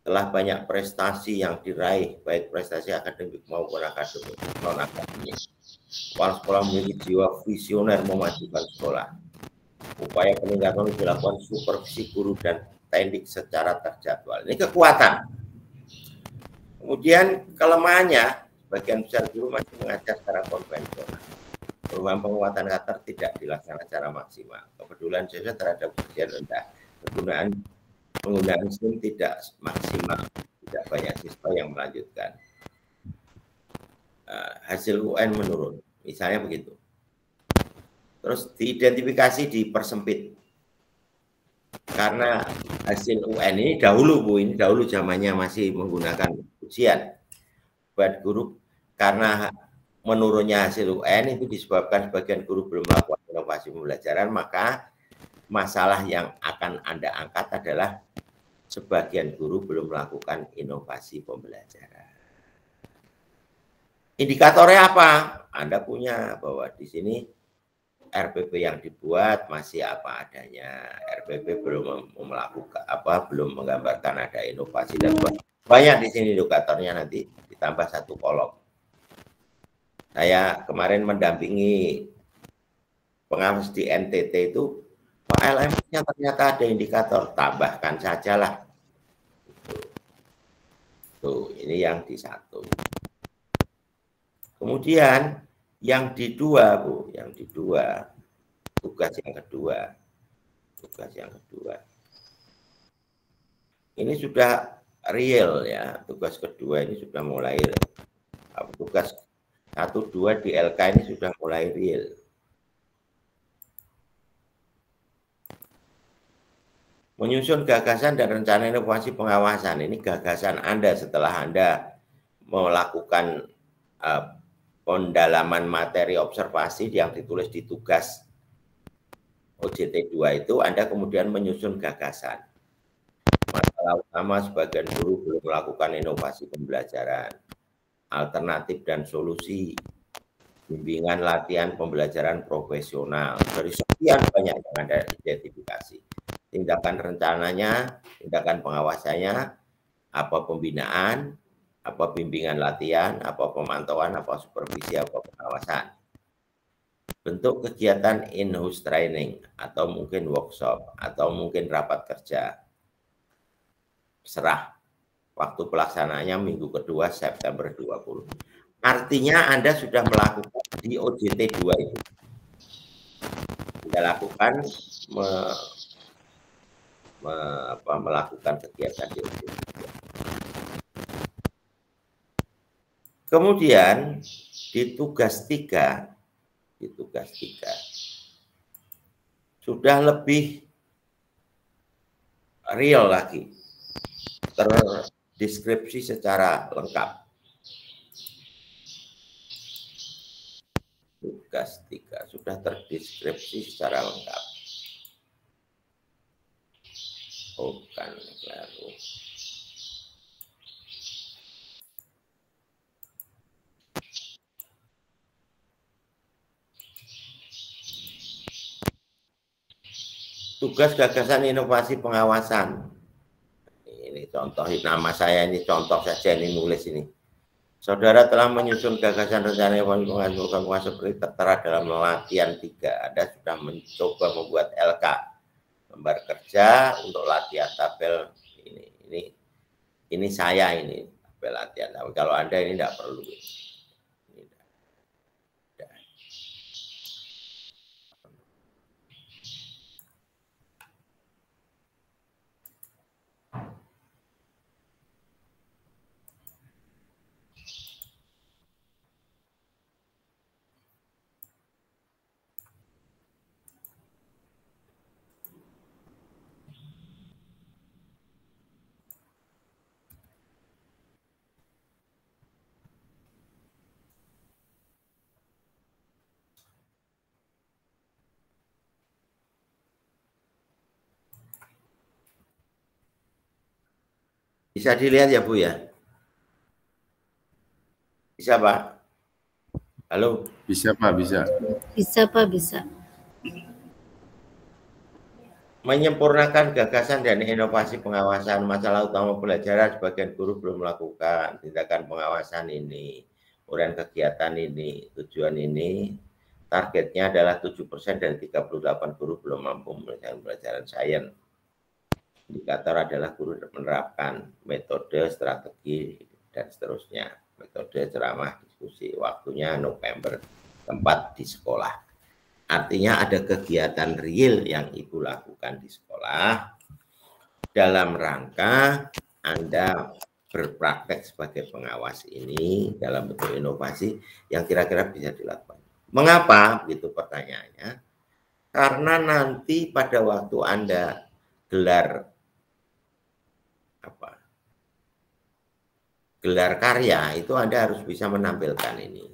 telah banyak prestasi yang diraih, baik prestasi akademik maupun akademik non-akademik. Kepala sekolah memiliki jiwa visioner memajukan sekolah. Upaya peningkatan dilakukan supervisi guru dan teknik secara terjadwal. Ini kekuatan. Kemudian kelemahannya, bagian besar guru masih mengajar secara konvensional. Perubahan penguatan karakter tidak dilaksanakan secara maksimal. Kepedulian siswa terhadap ujian rendah. Penggunaan SIM tidak maksimal, tidak banyak siswa yang melanjutkan. Hasil UN menurun, misalnya begitu. Terus diidentifikasi, dipersempit. Karena hasil UN ini dahulu, Bu, ini dahulu zamannya masih menggunakan ujian. Buat guru, karena menurunnya hasil UN itu disebabkan sebagian guru belum melakukan inovasi pembelajaran, maka masalah yang akan Anda angkat adalah sebagian guru belum melakukan inovasi pembelajaran. Indikatornya apa? Anda punya bahwa di sini RPP yang dibuat masih apa adanya. RPP belum melakukan belum menggambarkan ada inovasi dan banyak di sini indikatornya, nanti ditambah satu kolom. Saya kemarin mendampingi pengawas di NTT itu, Pak LMS-nya ternyata ada indikator, tambahkan sajalah. Tuh, ini yang di satu. Kemudian yang di dua, Bu, yang di dua, tugas yang kedua. Ini sudah real ya, tugas kedua ini sudah mulai, tugas 1-2 di LK ini sudah mulai real. Menyusun gagasan dan rencana inovasi pengawasan. Ini gagasan Anda setelah Anda melakukan pendalaman materi observasi yang ditulis di tugas OJT 2 itu, Anda kemudian menyusun gagasan. Masalah utama sebagian guru belum melakukan inovasi pembelajaran, alternatif dan solusi, bimbingan latihan pembelajaran profesional. Dari sekian banyak yang Anda identifikasi. Tindakan rencananya, tindakan pengawasannya, apa pembinaan, apa bimbingan latihan, apa pemantauan, apa supervisi, apa pengawasan. Bentuk kegiatan in-house training, atau mungkin workshop, atau mungkin rapat kerja. Serah. Waktu pelaksanaannya minggu kedua September 20. Artinya Anda sudah melakukan di OJT 2 itu. Anda lakukan melakukan kegiatan di OJT 2. Kemudian di tugas 3 sudah lebih real lagi, terdeskripsi secara lengkap. Tugas 3 sudah terdeskripsi secara lengkap. Bukan lalu. Tugas gagasan inovasi pengawasan. Ini contoh, nama saya ini contoh saja, ini nulis ini. Saudara telah menyusun gagasan rencana inovasi pengawasan seperti tertera dalam latihan 3. Anda sudah mencoba membuat LK, lembar kerja untuk latihan tabel ini saya ini tabel latihan. Tapi kalau Anda ini tidak perlu. Bisa dilihat ya, Bu, ya? Bisa, Pak? Halo? Bisa, Pak, bisa. Bisa, Pak, bisa. menyempurnakan gagasan dan inovasi pengawasan. Masalah utama pelajaran sebagian guru belum melakukan tindakan pengawasan ini, uraian kegiatan ini, tujuan ini. Targetnya adalah 7% dari 38 guru belum mampu menyelesaikan pelajaran sains. Indikator adalah guru menerapkan metode, strategi, dan seterusnya. Metode ceramah, diskusi, waktunya November, tempat di sekolah. Artinya ada kegiatan real yang Ibu lakukan di sekolah dalam rangka Anda berpraktek sebagai pengawas ini dalam bentuk inovasi yang kira-kira bisa dilakukan. Mengapa? Begitu pertanyaannya. Karena nanti pada waktu Anda gelar karya itu Anda harus bisa menampilkan ini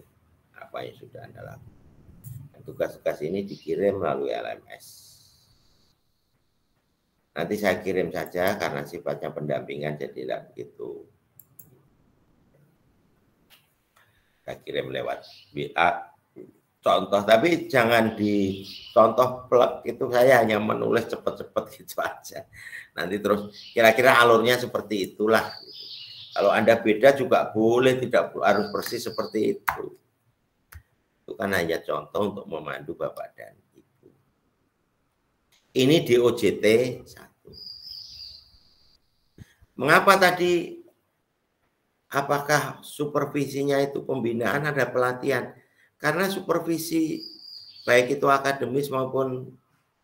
apa yang sudah Anda lakukan. Tugas-tugas ini dikirim melalui LMS. Nanti saya kirim saja karena sifatnya pendampingan jadi tidak begitu. Saya kirim lewat WA contoh, tapi jangan di contoh plug itu, saya hanya menulis cepat-cepat gitu aja. Nanti terus kira-kira alurnya seperti itulah. Gitu. Kalau Anda beda juga boleh, tidak harus persis seperti itu. Itu kan hanya contoh untuk memandu Bapak dan Ibu. Ini di OJT 1. Mengapa tadi? Apakah supervisinya itu pembinaan, ada pelatihan? Karena supervisi baik itu akademis maupun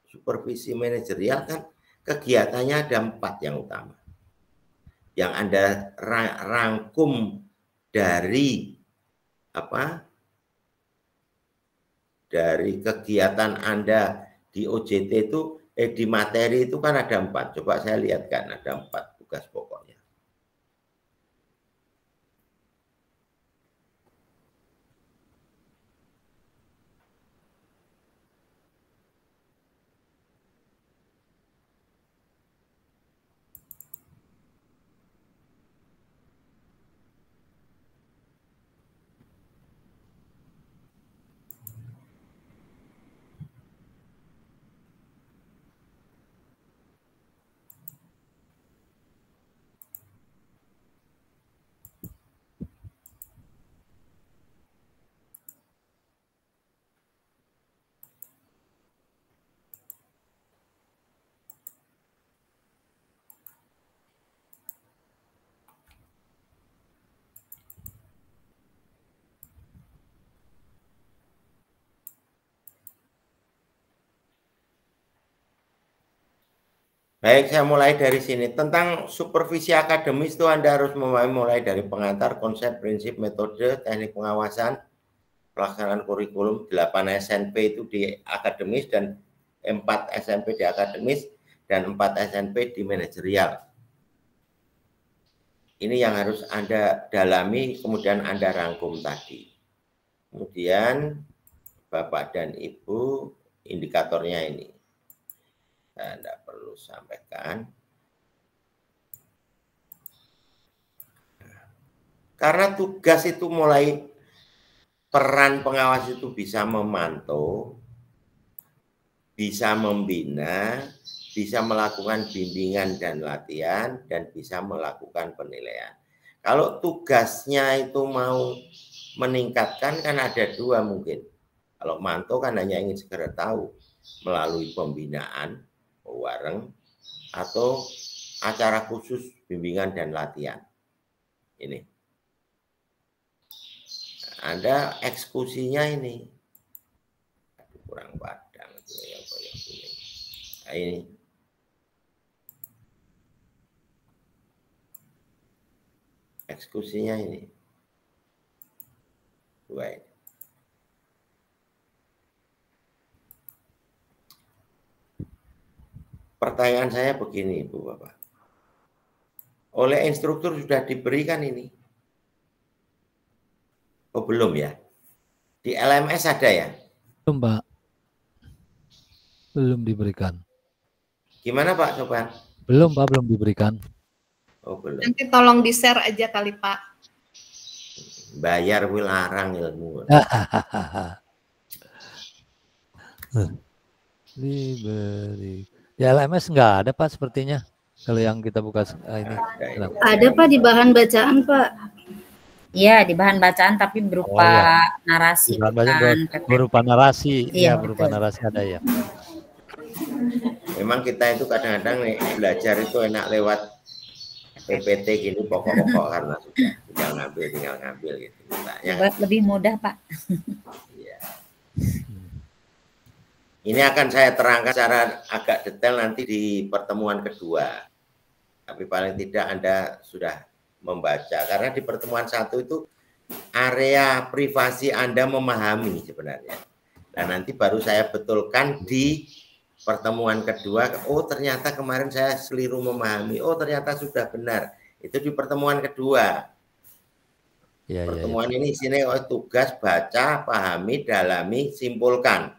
supervisi manajerial kan kegiatannya ada 4 yang utama. Yang Anda rangkum dari apa? Dari kegiatan Anda di OJT itu, di materi itu kan ada 4. Coba saya lihatkan, ada 4 tugas pokoknya. Baik, saya mulai dari sini. Tentang supervisi akademis itu Anda harus mulai dari pengantar, konsep, prinsip, metode, teknik pengawasan, pelaksanaan kurikulum, 8 SNP itu di akademis dan 4 SMP di akademis dan 4 SMP di manajerial. Ini yang harus Anda dalami, kemudian Anda rangkum tadi. Kemudian Bapak dan Ibu, indikatornya ini. Saya tidak perlu sampaikan. Karena tugas itu mulai, peran pengawas itu bisa memantau, bisa membina, bisa melakukan bimbingan dan latihan, dan bisa melakukan penilaian. Kalau tugasnya itu mau meningkatkan kan ada 2 mungkin. Kalau mantau kan hanya ingin segera tahu melalui pembinaan, wareng, atau acara khusus bimbingan dan latihan. Ini. Anda eksekusinya ini. Kurang padang. Nah, ini. Eksekusinya ini. 2 ini. Pertanyaan saya begini, Ibu Bapak. Oleh instruktur sudah diberikan ini? Oh, belum ya? Di LMS ada ya? Belum, Pak. Belum diberikan. Gimana Pak Sopan? Belum, Pak, belum diberikan. Oh, belum. Nanti tolong di-share aja kali, Pak. Bayar larang ilmu. Diberi. Di LMS nggak ada Pak sepertinya. Kalau yang kita buka ini. Ada Pak di bahan bacaan Pak. Iya, di bahan bacaan tapi berupa narasi, berupa narasi. Iya, berupa narasi ada ya. Memang kita itu kadang-kadang belajar itu enak lewat PPT gini pokok-pokok karena sudah tinggal ngambil gitu. Lebih mudah Pak. Iya. Ini akan saya terangkan secara agak detail nanti di pertemuan kedua. Tapi paling tidak Anda sudah membaca. Karena di pertemuan satu itu area privasi Anda memahami sebenarnya. Dan nanti baru saya betulkan di pertemuan kedua. Oh ternyata kemarin saya keliru memahami. Oh ternyata sudah benar. Itu di pertemuan kedua. Pertemuan ini sini tugas baca, pahami, dalami, simpulkan.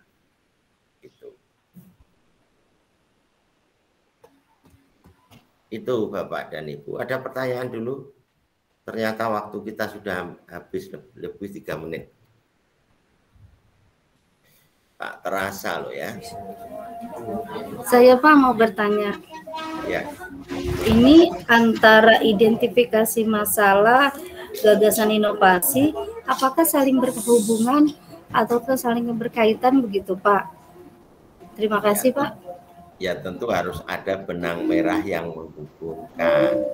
Itu Bapak dan Ibu. Ada pertanyaan dulu? Ternyata waktu kita sudah habis lebih 3 menit. Tak terasa loh ya. Saya Pak mau bertanya. Ya. Ini antara identifikasi masalah, gagasan inovasi, apakah saling berhubungan atau saling berkaitan begitu Pak? Terima kasih Pak. Ya tentu harus ada benang merah yang menghubungkan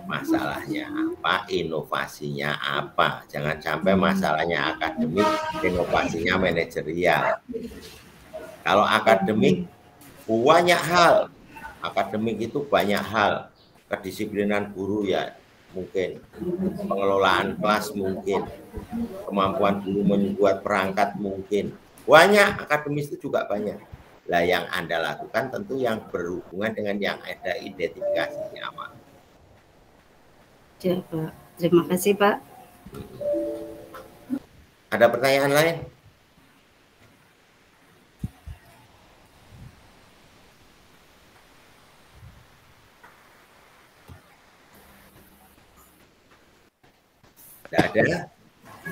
masalahnya apa, inovasinya apa. Jangan sampai masalahnya akademik, inovasinya manajerial. Kalau akademik banyak hal, akademik itu banyak hal, kedisiplinan guru ya mungkin, pengelolaan kelas mungkin, kemampuan guru membuat perangkat mungkin, banyak akademis itu juga banyak. Lah yang Anda lakukan tentu yang berhubungan dengan yang ada identifikasinya Pak. Ya Pak, terima kasih Pak. Ada pertanyaan lain? Tidak ada.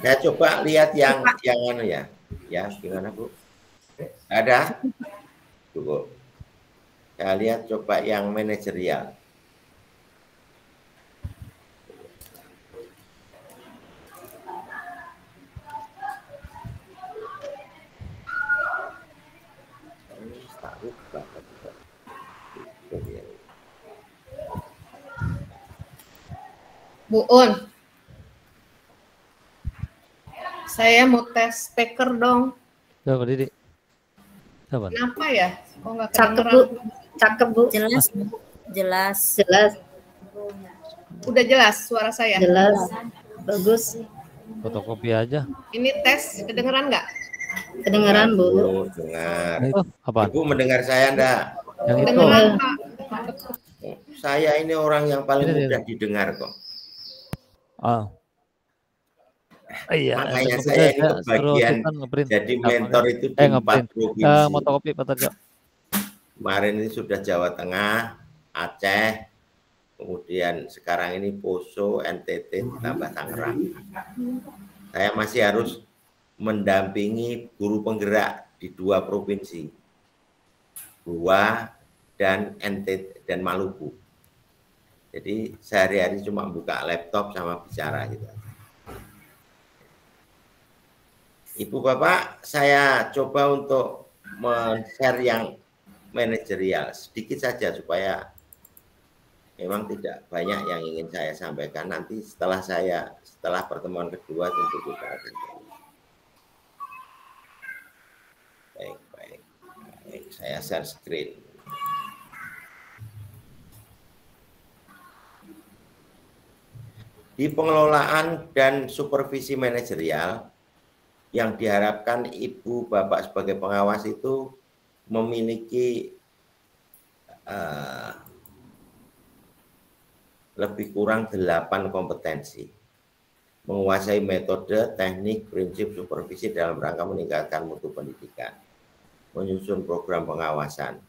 Saya coba lihat yang anu ya. Ya, gimana Bu? Ada? Cukup. Saya lihat coba yang manajerial. Bu Un, saya mau tes speaker dong. Coba Didi. Kenapa ya? Kok nggak Cakep Bu, cakep Bu. Jelas Bu, jelas. Jelas. Udah jelas suara saya? Jelas, bagus. Fotokopi aja. Ini tes, kedengeran nggak? Kedengeran Bu. Dengar. Apa? Ibu mendengar saya enggak? Yang itu. Kedengeran Pak. Saya ini orang yang paling mudah didengar kok. Iya. Makanya saya ini kebagian jadi mentor itu di 4 provinsi. Fotokopi Pak Tarjo. Kemarin ini sudah Jawa Tengah, Aceh, kemudian sekarang ini Poso, NTT, ditambah Tangerang. Saya masih harus mendampingi guru penggerak di 2 provinsi, Goa dan NTT dan Maluku. Jadi sehari-hari cuma buka laptop sama bicara gitu. Ibu Bapak, saya coba untuk men-share yang manajerial sedikit saja supaya memang tidak banyak yang ingin saya sampaikan. Nanti setelah pertemuan kedua tentu kita akan. Baik, saya share screen. Di pengelolaan dan supervisi manajerial, yang diharapkan Ibu Bapak sebagai pengawas itu memiliki lebih kurang 8 kompetensi. Menguasai metode, teknik, prinsip supervisi dalam rangka meningkatkan mutu pendidikan. Menyusun program pengawasan.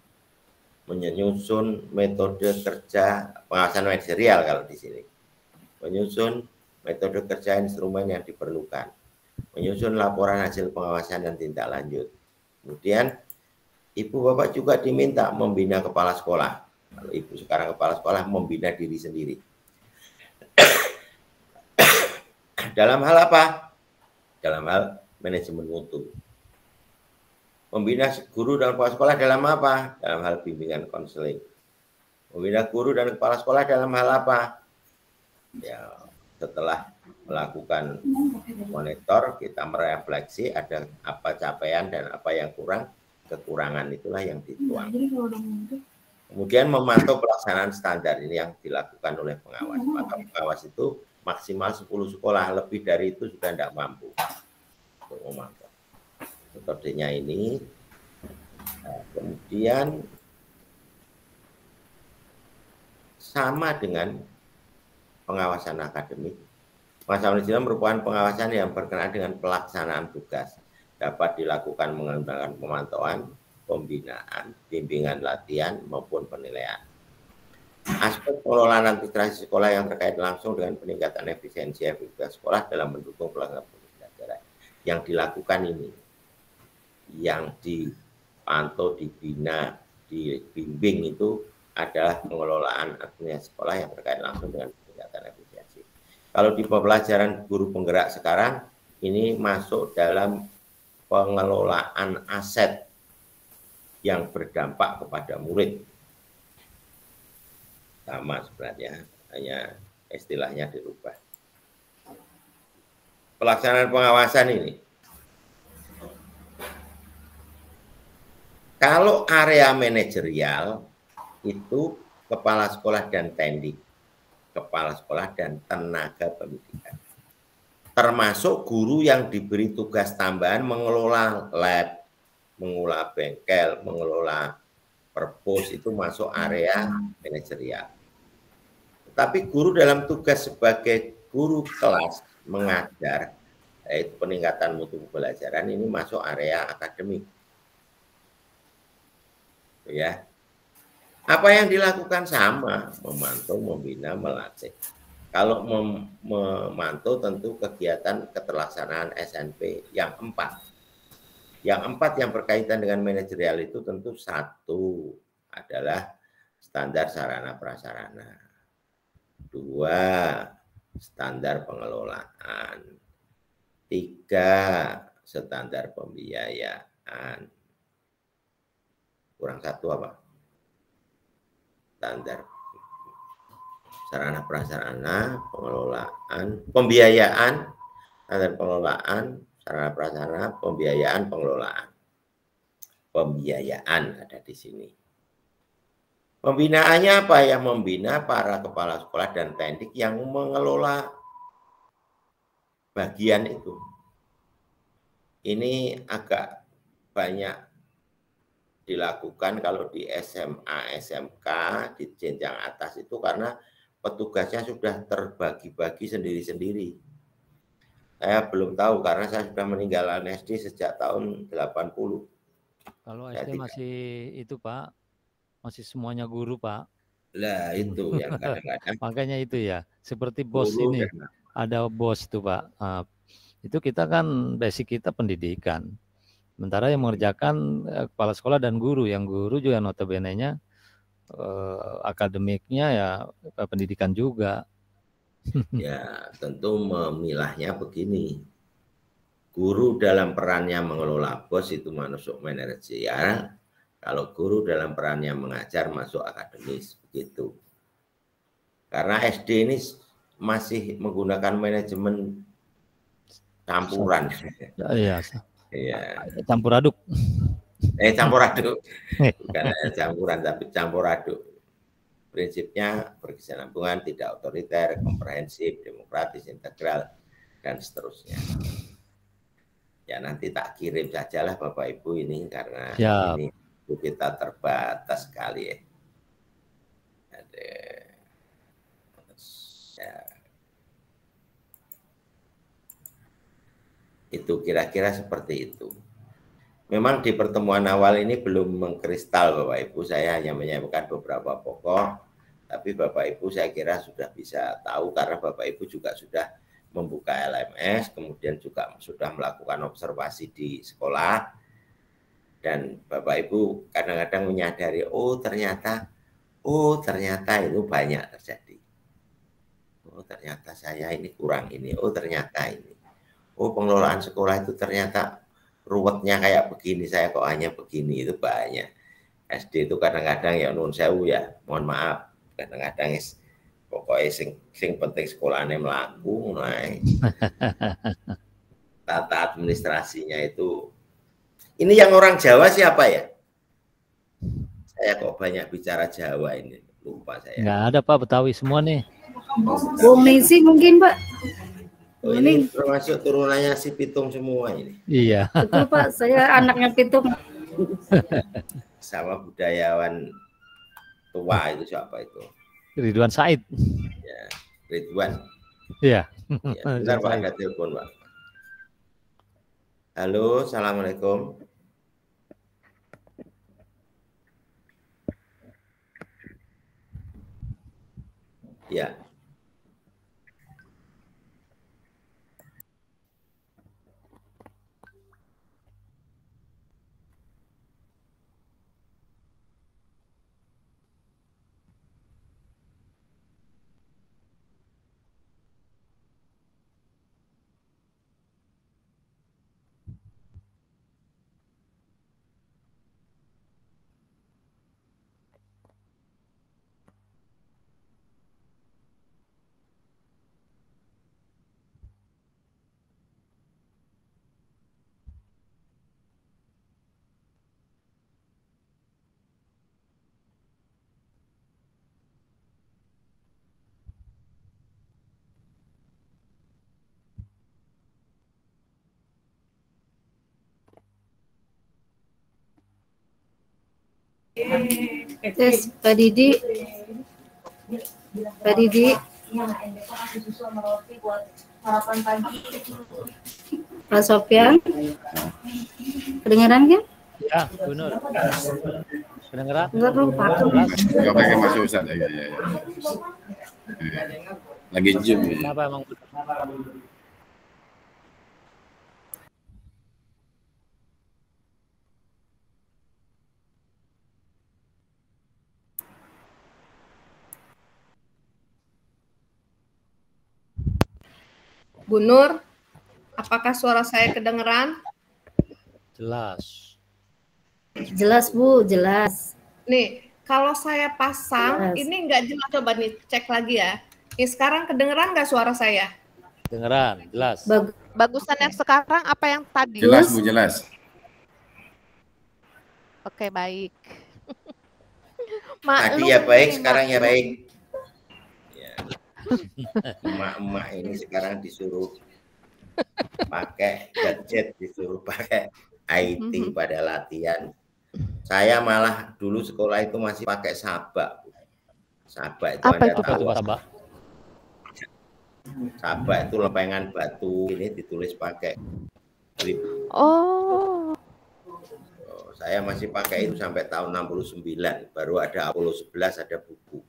Menyusun metode kerja pengawasan manajerial kalau di sini. Menyusun metode kerja instrumen yang diperlukan. Menyusun laporan hasil pengawasan dan tindak lanjut. Kemudian Ibu Bapak juga diminta membina kepala sekolah. Kalau Ibu sekarang kepala sekolah, membina diri sendiri. Dalam hal apa? Dalam hal manajemen mutu. Membina guru dan kepala sekolah dalam apa? Dalam hal bimbingan konseling. Membina guru dan kepala sekolah dalam hal apa? Ya, setelah melakukan monitor, kita merefleksi ada apa capaian dan apa yang kurang. Kekurangan itulah yang dituang. Kemudian memantau pelaksanaan standar ini yang dilakukan oleh pengawas. Maka pengawas itu maksimal 10 sekolah, lebih dari itu sudah tidak mampu untuk memantau. Metodenya ini, nah, kemudian sama dengan pengawasan akademik. Pengawasan manajemen merupakan pengawasan yang berkenaan dengan pelaksanaan tugas. Dapat dilakukan menggunakan pemantauan, pembinaan, bimbingan latihan, maupun penilaian. Aspek pengelolaan administrasi sekolah yang terkait langsung dengan peningkatan efisiensi efektivitas sekolah dalam mendukung pelaksanaan pembelajaran. Yang dilakukan ini, yang dipantau, dibina, dibimbing itu adalah pengelolaan administrasi sekolah yang terkait langsung dengan peningkatan efisiensi. Kalau di pembelajaran guru penggerak sekarang, ini masuk dalam pengelolaan aset yang berdampak kepada murid. Sama sebenarnya, hanya istilahnya dirubah. Pelaksanaan pengawasan ini. Kalau area manajerial itu kepala sekolah dan tendik, kepala sekolah dan tenaga pendidikan. Termasuk guru yang diberi tugas tambahan mengelola lab, mengelola bengkel, mengelola perpus, itu masuk area manajerial. Tapi guru dalam tugas sebagai guru kelas mengajar, yaitu peningkatan mutu pembelajaran, ini masuk area akademik. Ya. Apa yang dilakukan sama, memantau, membina, melatih. Kalau memantau tentu kegiatan keterlaksanaan SNP yang 4. Yang 4 yang berkaitan dengan manajerial itu tentu 1 adalah standar sarana prasarana. 2, standar pengelolaan. 3, standar pembiayaan. Kurang 1 apa? Standar sarana prasarana, pengelolaan, pembiayaan, standar pengelolaan, sarana prasarana, pembiayaan, pengelolaan. Pembiayaan ada di sini. Pembinaannya apa? Yang membina para kepala sekolah dan tendik yang mengelola bagian itu. Ini agak banyak dilakukan kalau di SMA, SMK, di jenjang atas itu karena petugasnya sudah terbagi-bagi sendiri-sendiri. Saya belum tahu karena saya sudah meninggalkan SD sejak tahun 80. Kalau SD masih itu Pak, masih semuanya guru Pak. Lah itu yang kadang-kadang. Makanya itu ya, seperti bos ini, ada bos tuh Pak. Itu kita kan basic kita pendidikan. Sementara yang mengerjakan kepala sekolah dan guru, yang guru juga notabene-nya akademiknya ya pendidikan juga. Ya tentu memilahnya begini. Guru dalam perannya mengelola BOS itu masuk manajerial. Kalau guru dalam perannya mengajar masuk akademis begitu. Karena SD ini masih menggunakan manajemen campuran. Iya. Iya. Campur aduk. Campur aduk. Bukan campuran tapi campur aduk. Prinsipnya berkesinambungan, tidak otoriter, komprehensif, demokratis, integral, dan seterusnya. Ya nanti tak kirim sajalah Bapak Ibu ini karena ini kita terbatas sekali ya. Itu kira-kira seperti itu. Memang di pertemuan awal ini belum mengkristal Bapak Ibu, saya hanya menyampaikan beberapa pokok, tapi Bapak Ibu saya kira sudah bisa tahu karena Bapak Ibu juga sudah membuka LMS, kemudian juga sudah melakukan observasi di sekolah. Dan Bapak Ibu kadang-kadang menyadari, oh ternyata itu banyak terjadi. Oh ternyata saya ini kurang ini, oh ternyata ini. Oh pengelolaan sekolah itu ternyata ruwetnya kayak begini, saya kok hanya begini, itu banyak. SD itu kadang-kadang ya nun sewu ya, mohon maaf, kadang-kadang pokoknya sing penting sekolahnya melaku, tata administrasinya itu. Ini yang orang Jawa siapa ya? Saya kok banyak bicara Jawa ini, lupa saya. Nggak ada Pak, Betawi semua nih. Bung Nisi mungkin Pak. Oh, ini termasuk turunannya si Pitung semua ini. Iya. Betul Pak, saya anaknya Pitung. Sama budayawan tua itu siapa itu? Ridwan Said. Ya, Ridwan. Iya. Ya, bentar Pak, ada telepon Pak. Halo, assalamualaikum. Ya. Tes Pak Didi. Pak Didi. Pak Sofyan. Kedengaran kan? Ya, benar. Kedengaran? Enggak belum Pak. Enggak pakai masuk Ustaz. Ya. Lagi Zoom ini. Kenapa emang? Bu Nur, apakah suara saya kedengeran? Jelas. Jelas Bu, jelas. Nih, kalau saya pasang, ini nggak jelas, coba nih cek lagi ya. Ini sekarang kedengeran nggak suara saya? Kedengeran, jelas. Bagusan yang sekarang apa yang tadi? Jelas Bu, jelas. Oke, baik. Tadi ya baik, sekarang ya baik. Emak-emak ini sekarang disuruh pakai gadget, disuruh pakai IT pada latihan. Saya malah dulu sekolah itu masih pakai sabak. Sabak itu Anda tahu. Sabak itu lempengan batu, ini ditulis pakai grip. Oh, saya masih pakai itu sampai tahun 69, baru ada Apollo 11, ada buku.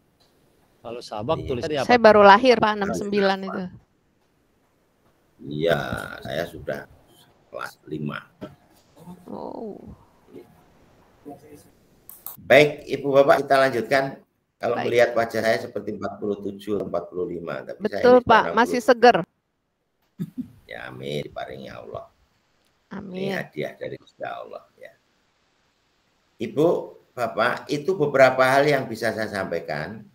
Kalau sabak tulisnya apa? Saya baru lahir Pak, 69 itu. Iya, saya sudah kelas 5. Oh. Baik, Ibu Bapak, kita lanjutkan. Kalau melihat wajah saya seperti 47 atau 45, tapi betul saya Pak, masih seger. Ya, amin, diparingi Allah. Amin. Ini hadiah dari Gusti Allah ya. Ibu, Bapak, itu beberapa hal yang bisa saya sampaikan.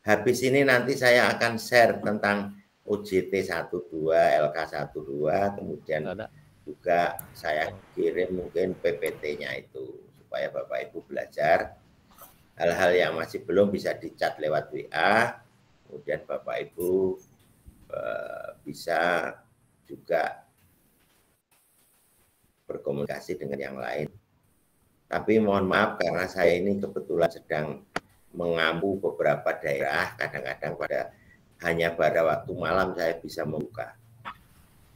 Habis ini nanti saya akan share tentang OJT 12, LK 12, kemudian juga saya kirim mungkin PPT-nya itu supaya Bapak Ibu belajar hal-hal yang masih belum bisa di-chat lewat WA, kemudian Bapak Ibu bisa juga berkomunikasi dengan yang lain. Tapi mohon maaf karena saya ini kebetulan sedang mengampu beberapa daerah, kadang-kadang hanya pada waktu malam saya bisa membuka.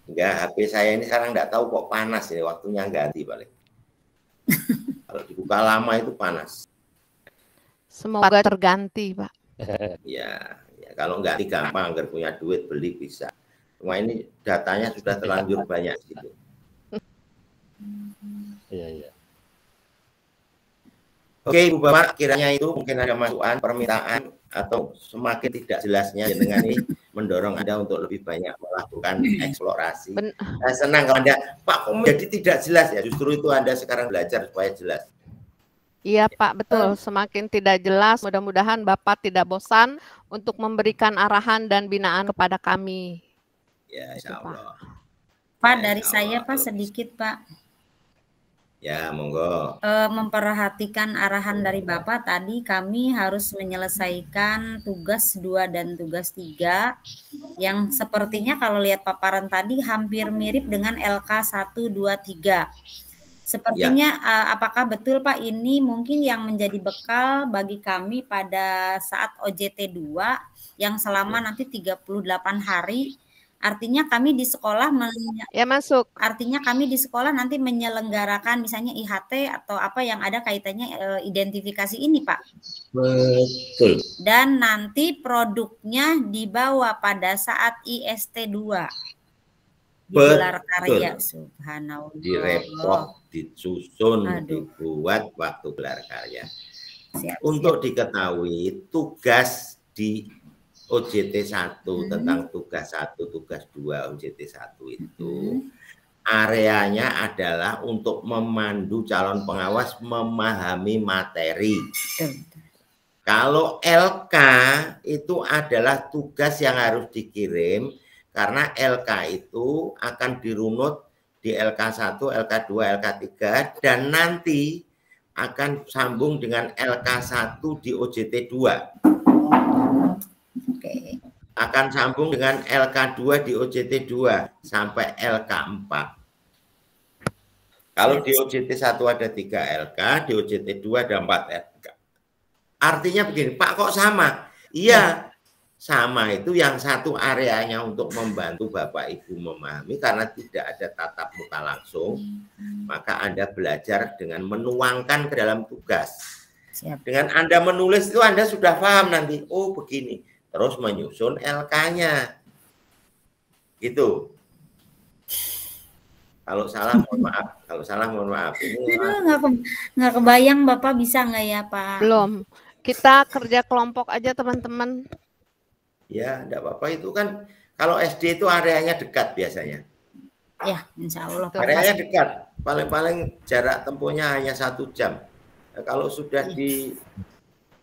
Hingga HP saya ini sekarang nggak tahu kok panas ini, waktunya ganti balik. Kalau dibuka lama itu panas. Semoga terganti, Pak. Ya, kalau ganti gampang, agar punya duit beli bisa. Cuma ini datanya sudah terlanjur banyak gitu. Iya. Oke, Ibu Bapak, kiranya itu mungkin ada masukan, permintaan, atau semakin tidak jelasnya dengan ini mendorong Anda untuk lebih banyak melakukan eksplorasi. Saya senang kalau Anda, Pak, kok menjadi tidak jelas ya? Justru itu Anda sekarang belajar supaya jelas. Iya Pak, betul. Semakin tidak jelas, mudah-mudahan Bapak tidak bosan untuk memberikan arahan dan binaan kepada kami. Ya, insya Allah. Pak, dari saya Pak sedikit Pak. Ya, monggo. Memperhatikan arahan dari Bapak tadi, kami harus menyelesaikan tugas 2 dan tugas 3 yang sepertinya kalau lihat paparan tadi hampir mirip dengan LK 1, 2, 3. Sepertinya apakah betul Pak ini mungkin yang menjadi bekal bagi kami pada saat OJT 2 yang selama nanti 38 hari. Artinya kami di sekolah masuk. Artinya kami di sekolah nanti menyelenggarakan misalnya IHT atau apa yang ada kaitannya identifikasi ini, Pak. Betul. Dan nanti produknya dibawa pada saat IST 2. Gelar karya, subhanallah. Direpot, disusun, dibuat waktu gelar karya. Untuk diketahui tugas di OJT 1 tentang tugas 1, tugas 2 OJT 1 itu areanya adalah untuk memandu calon pengawas memahami materi. Kalau LK itu adalah tugas yang harus dikirim karena LK itu akan dirunut di LK 1, LK 2, LK 3 dan nanti akan sambung dengan LK 1 di OJT 2. Akan sambung dengan LK2 di OJT 2 sampai LK4. Kalau di OJT 1 ada 3 LK, di OJT 2 ada 4 LK. Artinya begini, Pak kok sama? Iya, sama itu yang satu areanya untuk membantu Bapak Ibu memahami karena tidak ada tatap muka langsung, maka Anda belajar dengan menuangkan ke dalam tugas. Dengan Anda menulis itu Anda sudah paham nanti, oh begini. Terus menyusun LK-nya. Gitu. Kalau salah mohon maaf. Kalau salah mohon maaf. Ini nggak kebayang Bapak bisa nggak ya Pak? Belum. Kita kerja kelompok aja teman-teman. Ya, enggak apa-apa itu kan. Kalau SD itu areanya dekat biasanya. Ya, insya Allah. Areanya dekat. Paling-paling jarak tempuhnya hanya 1 jam. Nah, kalau sudah di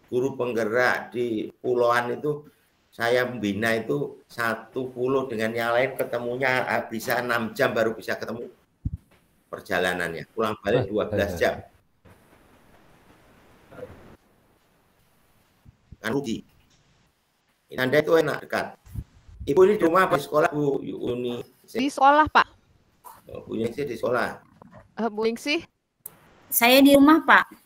guru penggerak di pulauan itu, saya membina itu 1 pulau dengan yang lain ketemunya bisa 6 jam baru bisa ketemu perjalanannya. Pulang balik 12 jam. Kan rugi. Anda itu enak dekat. Ibu ini di rumah apa di sekolah Bu Yuni? Di sekolah Pak. Oh, Bu Yuni di sekolah. Bu Ningsih? Saya di rumah Pak.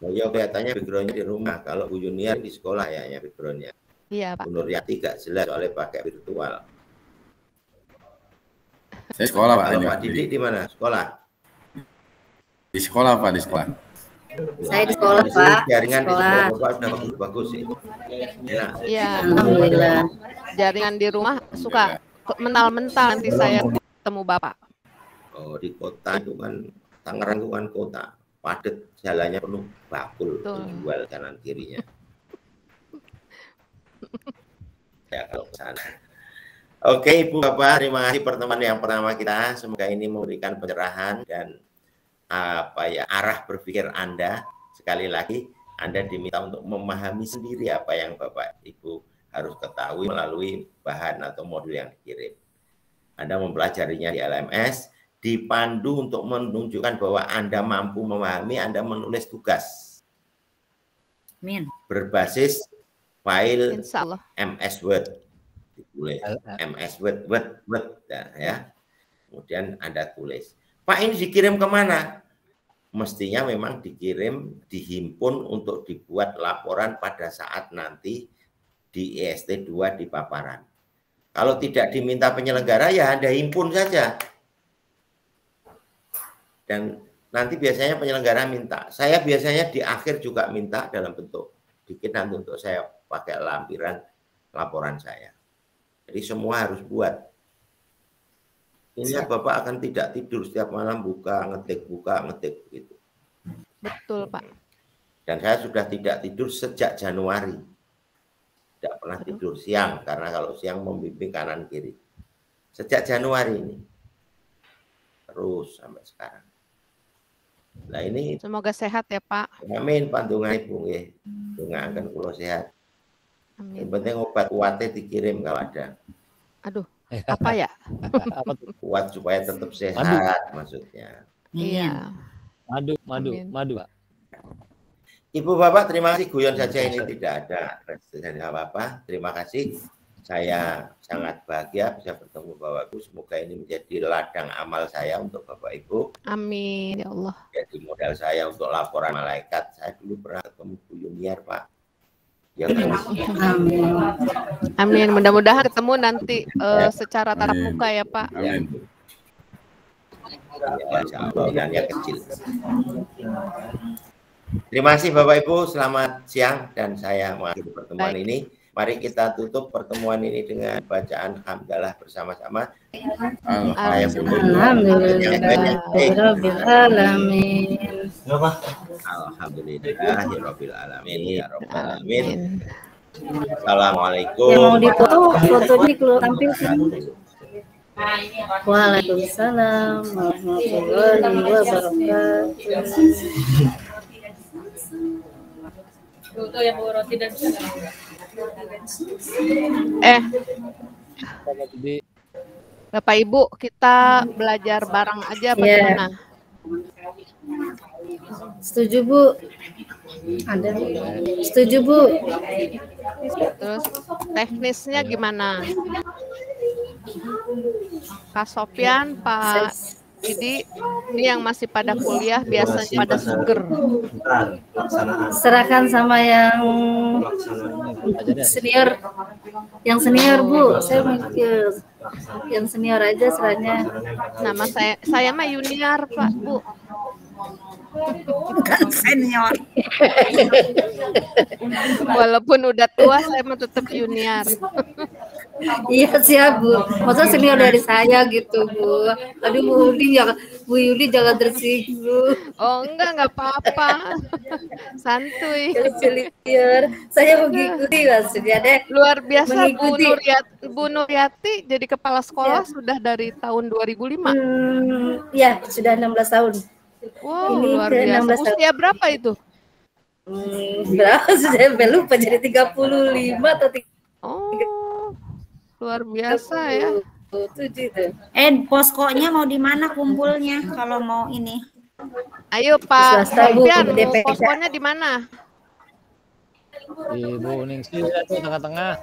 Oh ya kelihatannya backgroundnya di rumah. Kalau Bu Yuniar di sekolah ya backgroundnya. Iya Pak. Bu Nuryati gak jelas soalnya pakai virtual. Saya sekolah Pak. Kalau Pak Didik di mana? Sekolah? Di sekolah Pak, di sekolah. Saya di sekolah Pak. Jaringan di sekolah sudah bagus sih. Iya. Alhamdulillah. Jaringan di rumah suka mental-mental nanti saya ketemu Bapak. Oh di kota itu kan Tangerang itu kan kota padat, jalannya penuh bakul, jual kanan kirinya. Ya kalau ke sana. Oke Ibu Bapak, terima kasih pertemuan yang pertama kita. Semoga ini memberikan pencerahan dan arah berpikir Anda. Sekali lagi Anda diminta untuk memahami sendiri apa yang Bapak Ibu harus ketahui melalui bahan atau modul yang dikirim. Anda mempelajarinya di LMS, dipandu untuk menunjukkan bahwa Anda mampu memahami, Anda menulis tugas. Amin. Berbasis file MS Word. Ditulis MS Word, ya. Kemudian Anda tulis. Pak ini dikirim kemana? Mestinya memang dikirim, dihimpun untuk dibuat laporan pada saat nanti di IST 2 di paparan. Kalau tidak diminta penyelenggara ya Anda himpun saja. Dan nanti biasanya penyelenggara minta. Saya biasanya di akhir juga minta dalam bentuk dikit nanti untuk saya pakai lampiran laporan saya. Jadi semua harus buat. Ini Bapak akan tidak tidur setiap malam buka ngetik begitu. Betul Pak. Dan saya sudah tidak tidur sejak Januari. Tidak pernah tidur siang, karena kalau siang membimbing kanan kiri. Sejak Januari ini. Terus sampai sekarang. Nah ini. Semoga sehat ya Pak. Amin, pandungan Ibu. Tungakan kulo sehat. Amin. Yang penting obat kuatnya dikirim kalau ada. Aduh, apa ya? Kuat supaya tetap sehat maksudnya. Iya. Madu. Ibu Bapak terima kasih, guyon saja ini tidak ada apa-apa. Terima kasih. Saya sangat bahagia bisa bertemu Bapak Ibu. Semoga ini menjadi ladang amal saya untuk Bapak Ibu. Amin ya Allah. Jadi modal saya untuk laporan malaikat. Saya dulu pernah ketemu Bu Yuniar, Pak. Ya, Amin. Amin. Mudah-mudahan ketemu nanti secara tatap muka ya Pak. Amin. Ya, kecil. Terima kasih Bapak Ibu, selamat siang dan saya mengakhiri pertemuan ini. Mari kita tutup pertemuan ini dengan bacaan hamdalah bersama-sama. Alhamdulillahirabbil alamin ya rabbal alamin. Assalamualaikum. Yang mau dipoto fotonya keluar tampilkan. Waalaikumsalam warahmatullahi wabarakatuh. Bapak Ibu, kita belajar bareng aja bagaimana? Setuju Bu. Ada. Setuju Bu. Terus teknisnya gimana? Kak Sofyan, Pak Didi, ini yang masih pada kuliah biasanya pada seger. Serahkan sama yang senior. Yang senior Bu, saya mikir yang senior aja serahnya. Nama saya mah Yuniar Pak Bu. Bukan senior. Walaupun udah tua saya mah tetap junior. Iya siap Bu. Masa senior dari saya gitu Bu. Aduh Bu Yudi jangan tersinggung. Oh nggak apa-apa. Santuy. Senior. Saya mengikuti maksudnya deh. Luar biasa mengikuti. Bu Nuryati jadi kepala sekolah sudah dari tahun 2005. Ya sudah 16 tahun. Wow, ini luar biasa. Usia berapa itu? Berapa sudah lupa jadi 35 atau 30. Oh, luar biasa ya. Poskonya mau di mana kumpulnya kalau mau ini? Ayo Pak Sofyan, DP. poskonya di mana? Di Bu Ningsi itu tengah-tengah.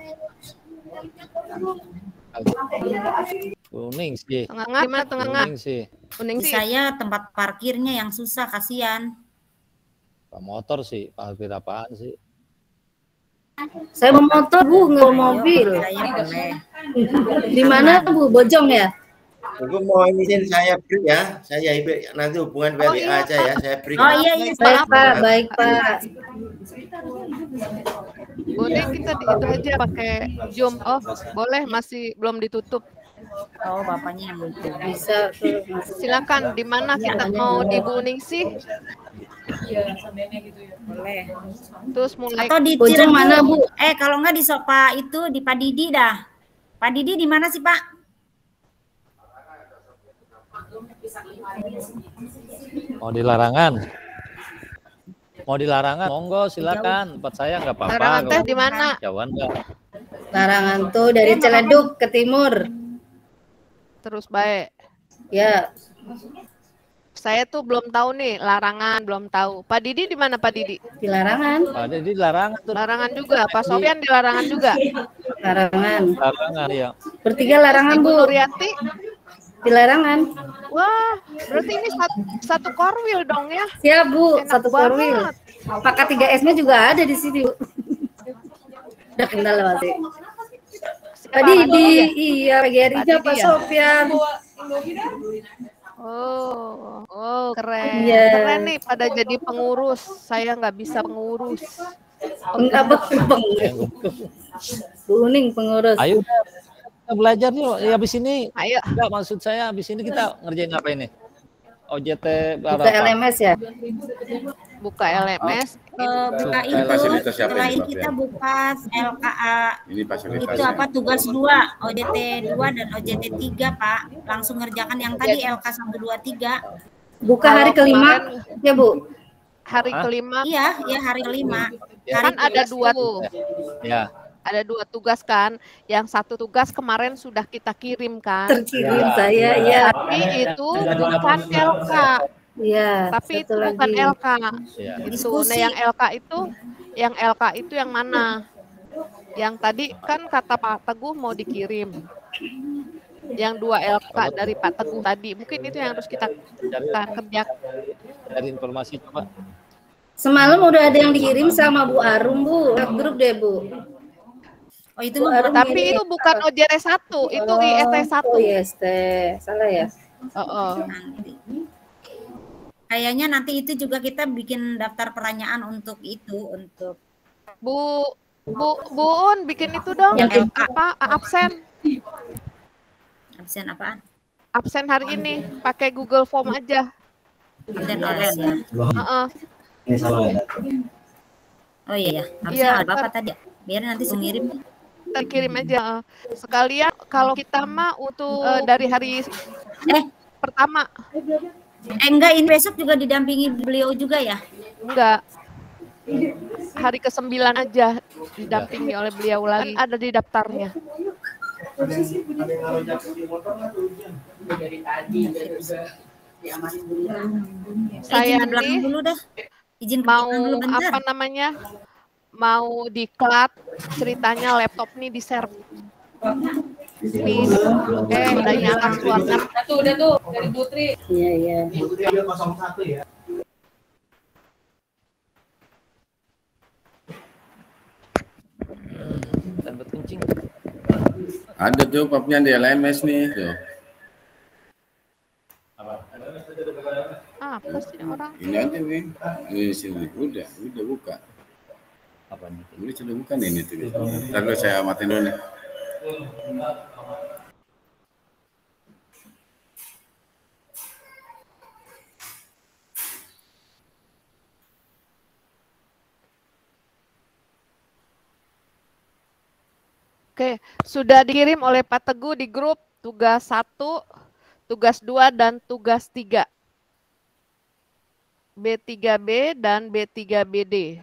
Kuning sih. Tengah gimana tengah? Kuning sih. Saya tempat parkirnya yang susah, kasihan. Pak motor sih, parkir apaan sih? Saya mau motor Bu, nggak mobil. Saya boleh. Di mana Bu? Bojong ya? Ibu mau izin saya beri ya, saya nanti hubungan WA aja ya, saya beri. Oh iya, baik Pak, baik Pak. Boleh kita itu aja pakai Zoom. Oh, boleh masih belum ditutup. Oh, bapaknya yang bisa. Silakan, di mana kita mau di Bu Ningsih? Boleh. Terus mulai. Atau di Bojong mana Bu? Kalau nggak di Sopa itu di Pak Didi dah. Pak Didi di mana sih Pak? Mau di Larangan? Mau di Larangan? Monggo silakan. Tempat saya nggak apa-apa. Larangan teh di mana? Jauhan nggak? Larangan tuh dari Ciledug ke timur. Terus baik. Ya. Saya tuh belum tahu nih, Larangan belum tahu. Pak Didi di mana Pak Didi? Di Larangan. Pak Didi di Larangan tuh. Larangan juga. Pak Sofyan di Larangan juga. Larangan. Larangan ya. Bertiga Larangan Bu. Nuryati di Larangan. Wah, berarti ini satu korwil dong ya? Siap Bu, enak satu korwil. Pakai 3S-nya juga ada di sini Bu. Udah kenal masih. Tadi iya PGRI-nya Pak Sofyan. Oh keren. Yeah. Keren nih pada jadi pengurus. Saya nggak bisa pengurus. Enggak pengurus. Bu Uning pengurus. Ayo kita belajar yuk. Ya habis ini. Ayo. Enggak, maksud saya habis ini kita ngerjain apa ini? OJT Kita LMS ya. Buka LMS. Buka itu. Fasilitas siapa Setelah ini, itu kita buka LKA. Ini fasilitas. Itu apa tugas 2, OJT 2 dan OJT 3, Pak. Langsung ngerjakan yang tadi LK 1 2 3. Buka hari kelima ya Bu? Hari kelima. Iya, ya hari kelima. Kan ada 2 tuh. Ya. Ada 2 tugas kan. Yang 1 tugas kemarin sudah kita kirim kan. Terkirim saya ya. Tapi itu bukan LK. Iya. Tapi itu bukan LK. Itu. Nah, yang LK itu yang mana? Yang tadi kan kata Pak Teguh mau dikirim. Yang 2 LK dari Pak Teguh tadi. Mungkin itu yang harus kita kerjakan. Dari informasi coba. Semalam udah ada yang dikirim sama Bu Arum, Bu. Grup deh, Bu. Oh, itu tapi itu bukan OJT 1, itu IST 1. Oh, IST. Salah ya? Kayaknya nanti itu juga kita bikin daftar pertanyaan untuk itu, untuk Bu Un bikin itu dong. Yang apa? Absen. Absen apaan? Absen hari ini pakai Google Form aja. Absen online ya. Ini salah ya. Oh iya, absen Bapak tadi. Biar nanti mengirim. Kirim aja. Sekalian kalau kita mah untuk dari hari pertama. Enggak, ini besok juga didampingi beliau juga ya? Enggak. Hari ke-9 aja didampingi oleh beliau lagi. Kan ada di daftarnya. Saya nih dulu dah. Izin mau dulu bentar. apa namanya? Mau diklat ceritanya laptop nih di share. Udah nyala suaranya. Udah tuh dari Putri. Iya. Putri ada 01 ya. Kencing. Ada tuh papnya di LMS nih tuh. Apa sih orang? Ini aja nih. Ini sini udah buka. Apa nih? Ini sudah bukan ini tuh. Ntar dulu saya matiin dulu nih. Oke, sudah dikirim oleh Pak Teguh di grup tugas 1, tugas 2, dan tugas 3. B3B dan B3BD.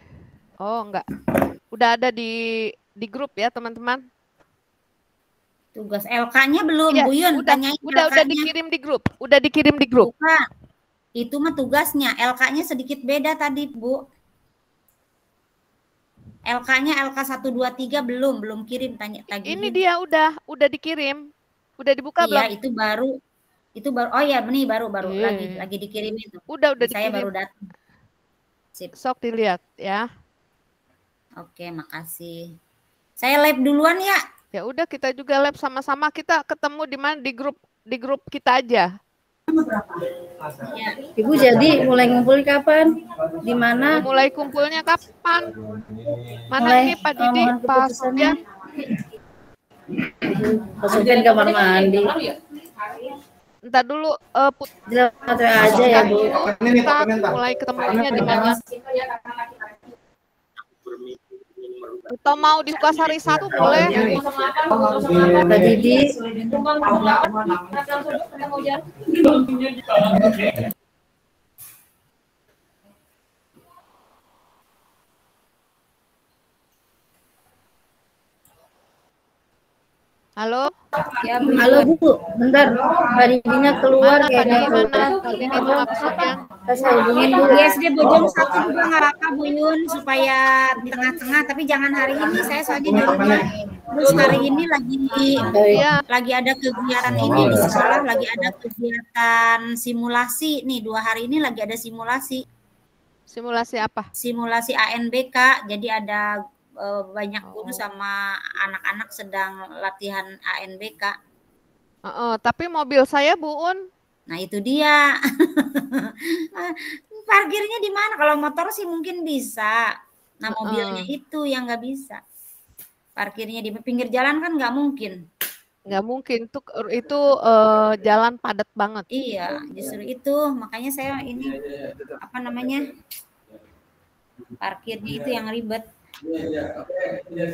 Oh, enggak. Udah ada di grup ya, teman-teman. Tugas LK-nya belum, Ya, Bu Yun. udah dikirim di grup. Udah dikirim di grup. Bukan. Itu mah tugasnya. LK-nya sedikit beda tadi, Bu. LK-nya LK 123 belum kirim tagihin. Ini dia udah dikirim. Udah dibuka belum? Iya, itu baru. Oh ya, ini baru lagi dikirim itu. Udah Saya dikirim. baru datang. Sip. Sok dilihat ya. Oke, makasih. Saya lab duluan ya. Ya udah, kita juga lab sama-sama. Kita ketemu di mana? Di grup kita aja. Ya. Ibu jadi mulai ngumpul kapan? Di mana? Mulai kumpulnya kapan? Mana ini Pak Didi, Pak Sofian? Pak Sofian kamar mandi. Entar dulu aja ya, Bu. Kita mulai ketemunya di mana? Atau mau di Sukasari 1 boleh? Pak Didi. Halo? Ya, Halo Bu, bentar. Mbak Didinya keluar kayaknya. Saya hubungin Bu. Di SD Bojong 1 juga nggak apa Bu Yun, supaya di tengah-tengah, tapi jangan hari ini, saya soalnya di rumah. Terus hari ini lagi ada kegiatan ini di sekolah, lagi ada kegiatan simulasi nih, 2 hari ini lagi ada simulasi. Simulasi apa? Simulasi ANBK, jadi ada banyak guru sama anak-anak sedang latihan ANBK. Tapi mobil saya Bu Un. Nah itu dia. Parkirnya di mana? Kalau motor sih mungkin bisa. Nah mobilnya itu yang nggak bisa. Parkirnya di pinggir jalan kan nggak mungkin. Nggak mungkin, itu jalan padat banget. Iya, justru itu. Makanya saya ini apa namanya? Parkirnya itu yang ribet.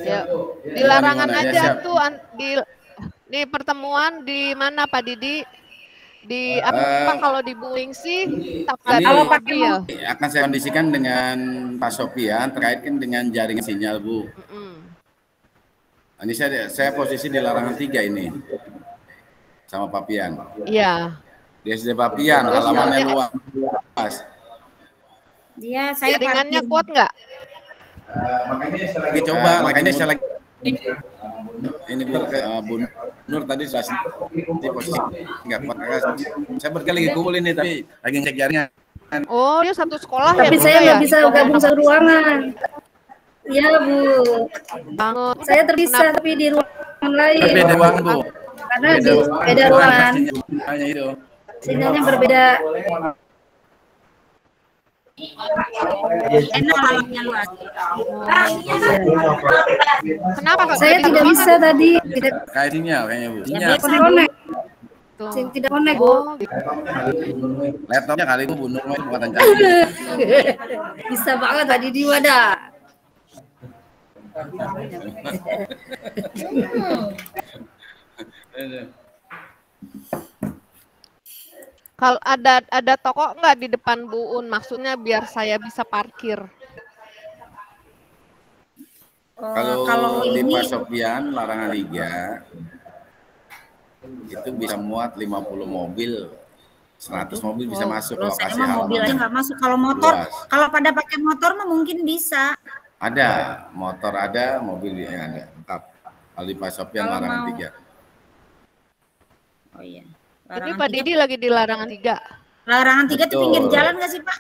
Ya, di larangan aja tuh di pertemuan di mana Pak Didi? Di apa kalau di Buing sih kalau mobil akan saya kondisikan dengan Pak Sopian terkait dengan jaringan sinyal, Bu. Ini saya posisi di larangan 3 ini sama Pak Pian. Iya. Di SD Pak Pian, halamannya luas. Dia saya jaringannya kuat nggak? Makanya saya lagi ini Bu Nur tadi sudah di posisi nggak kuat. Saya berkali kumpul ini tapi lagi ngecek jaringan. Oh, dia satu sekolah tapi ya? Saya nggak bisa gabung satu ruangan. Iya, Bu. Saya terpisah tapi di ruangan lain. Beda ruangan, Bu. Karena beda ruangan. Sinyalnya berbeda. Kenapa Kak? Saya tidak bisa tadi. Kayak sinyal kayaknya, Bu. Sinyal. Connect. Tidak connect, Bu. Laptopnya kali itu Bu Nur buatan Bisa banget tadi di wadah. Kalau ada toko nggak di depan Bu Un? Maksudnya biar saya bisa parkir. Kalau di Pak Sopian larangan 3 itu bisa muat 50 mobil, 100 mobil bisa masuk ke lokasi halaman. Mobil aja nggak masuk. Kalau motor, kalau pada pakai motor mah mungkin bisa. Ada, motor ada, mobil ada. Tetap. Kalau di Pak Sopian larangan 3. Oh iya. Ini Pak Didi lagi di larangan 3. Larangan 3 itu pinggir jalan nggak sih, Pak?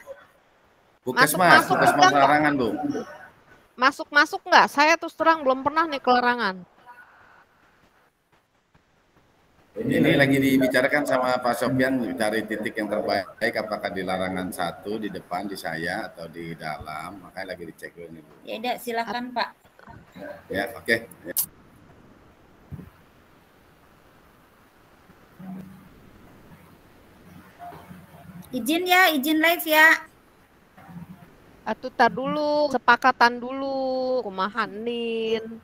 Puskesmas larangan, Bu. Masuk nggak? Saya terus terang belum pernah nih ke larangan. Ini lagi dibicarakan sama Pak Sopian cari titik yang terbaik, apakah di larangan 1 di depan di saya atau di dalam, makanya lagi dicek dulu nih, Bu. Ya udah, silakan Pak. Ya, oke. Ya. Izin ya, izin live ya. Tar dulu, sepakatan dulu, kumahanin.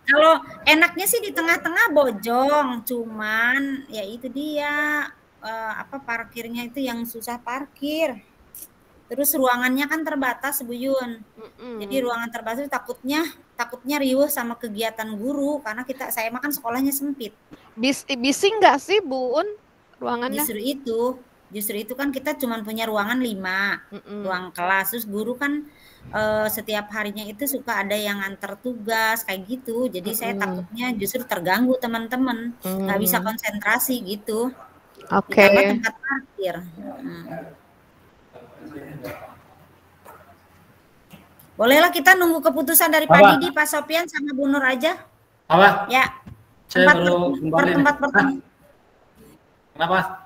Kalau enaknya sih di tengah-tengah Bojong, cuman ya itu dia parkirnya itu yang susah parkir. Terus ruangannya kan terbatas, Bu Yun. Jadi ruangan terbatas takutnya riuh sama kegiatan guru karena saya makan sekolahnya sempit. Bising nggak sih Bu Un ruangannya? Justru itu kan kita cuma punya ruangan 5 ruang kelas. Terus guru kan setiap harinya itu suka ada yang antar tugas kayak gitu. Jadi saya takutnya justru terganggu teman-teman, nggak bisa konsentrasi gitu. Oke. Ditambah tempat parkir. Bolehlah kita nunggu keputusan dari Pak Didi, Pak Sopian sama Bu Nur aja. Apa? Ya. Tempat pertemuan. Kenapa?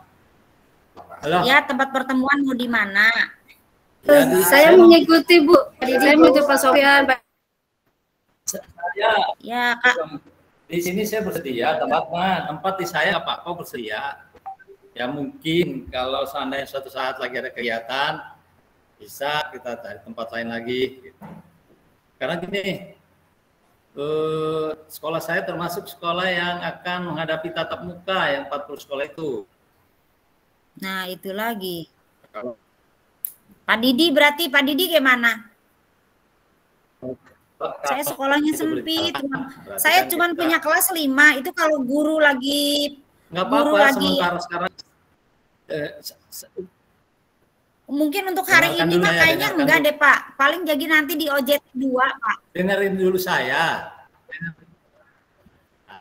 Halo? Ya, tempat pertemuan mau di mana? Saya mengikuti, Bu. Saya mengikuti Pak Sopian, Pak. Ya, Kak. Di sini saya bersedia, tempat di saya Pak kau bersedia. Ya mungkin kalau seandainya suatu saat lagi ada kegiatan, bisa kita cari tempat lain lagi. Gitu. Karena gini, sekolah saya termasuk sekolah yang akan menghadapi tatap muka yang 40 sekolah itu. Nah, itu lagi. Pak Didi berarti, Pak Didi gimana? Saya sekolahnya sempit. Saya cuma punya kelas 5. Itu kalau guru lagi nggak apa-apa sementara sekarang. Mungkin untuk hari ini mah kayaknya enggak deh, Pak. Paling jadi nanti di OJT 2, Pak. Dengerin dulu saya.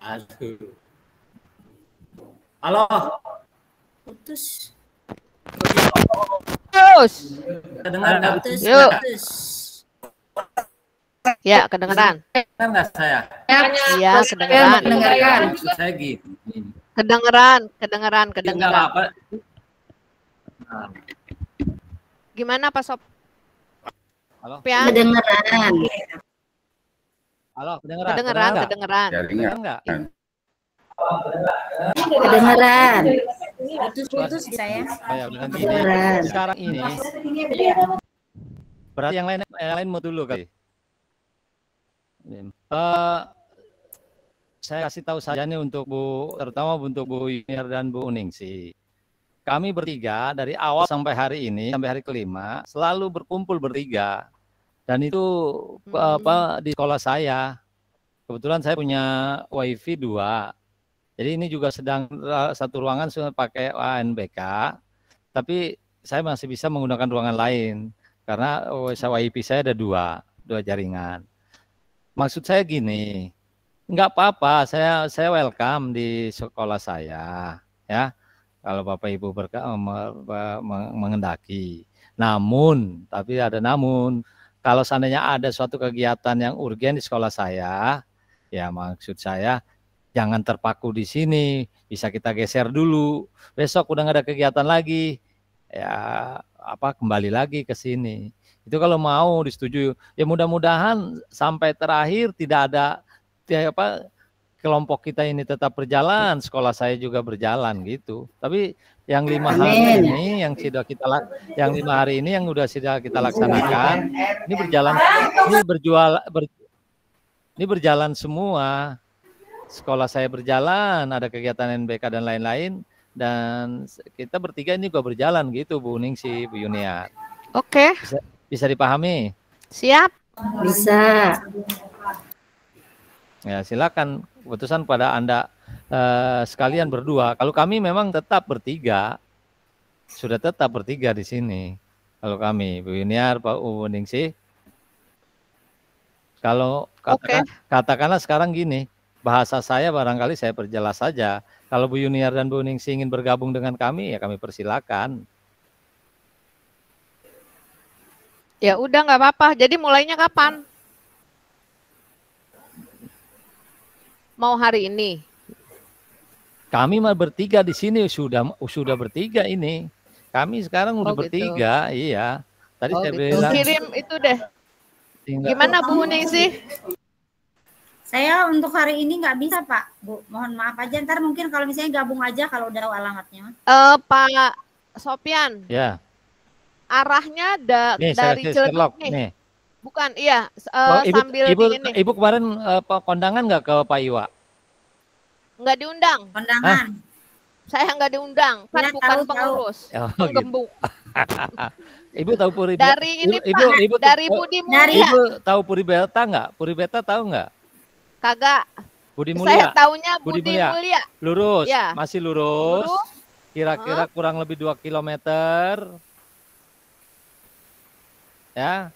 Aduh. Halo. Putus. Kedengaran. Yuk. Ya, kedengeran. Dengar nggak saya? Iya, kedengeran. Mendengarkan. Maksud saya gitu. Kedengeran. Apa? Gimana Pak Sop? Halo. Kedengeran. Halo, kedengeran. Kedengeran. Enggak? Kedengeran. Putus saya. Sekarang ini Berarti yang lain mau dulu kali. Saya kasih tahu saja nih untuk terutama untuk Bu Yuniar dan Bu Uningsi. Kami bertiga dari awal sampai hari ini, sampai hari kelima, selalu berkumpul bertiga. Dan itu di sekolah saya. Kebetulan saya punya WiFi 2. Jadi ini juga sedang satu ruangan sudah pakai ANBK. Tapi saya masih bisa menggunakan ruangan lain. Karena WiFi saya ada dua jaringan. Maksud saya gini, nggak apa-apa, saya welcome di sekolah saya, ya. Kalau Bapak Ibu mengendaki. Namun, tapi ada namun, kalau seandainya ada suatu kegiatan yang urgen di sekolah saya, ya maksud saya jangan terpaku di sini, bisa kita geser dulu. Besok udah nggak ada kegiatan lagi, ya kembali lagi ke sini. Itu kalau mau disetujui. Ya mudah-mudahan sampai terakhir tidak ada kelompok kita ini tetap berjalan, sekolah saya juga berjalan gitu. Tapi yang 5 hari ini yang sudah yang 5 hari ini yang sudah kita laksanakan, ini berjalan semua. Sekolah saya berjalan, ada kegiatan NBK dan lain-lain, dan kita bertiga ini juga berjalan gitu, Bu Ningsi, Bu Yuniar. Oke. Bisa dipahami? Siap. Bisa. Ya, silakan keputusan pada Anda sekalian berdua. Kalau kami memang tetap bertiga, sudah tetap bertiga di sini. Kalau kami, Bu Yuniar, Pak Uningsi. Kalau katakanlah sekarang gini, bahasa saya barangkali saya perjelas saja. Kalau Bu Yuniar dan Bu Uningsi ingin bergabung dengan kami, ya kami persilakan. Ya udah nggak apa-apa. Jadi mulainya kapan? Mau hari ini? Kami mah bertiga di sini sudah bertiga ini. Kami sekarang udah bertiga, gitu. Iya. Tadi saya bilang. Kirim itu deh. Gimana Bu Ningsi? Saya untuk hari ini nggak bisa Pak, Bu. Mohon maaf aja. Ntar mungkin kalau misalnya gabung aja kalau udah tahu alamatnya. Pak Sopyan. Ya. Arahnya dari Ciledug nih. Bukan, iya. Sambil ini. Ibu kemarin kondangan nggak ke Pak Iwa? Nggak diundang. Kondangan. Saya nggak diundang, kan ya, bukan pengurus. Penggembung. Ibu tahu Puri dari ini Pak, ibu dari Budi Mulia. Ibu tahu Puri Beta nggak? Puri Beta tahu nggak? Kagak. Budi Mulia. Saya taunya Budi Mulia. Lurus, ya. Masih lurus. Kira-kira kurang lebih 2 kilometer. Ya.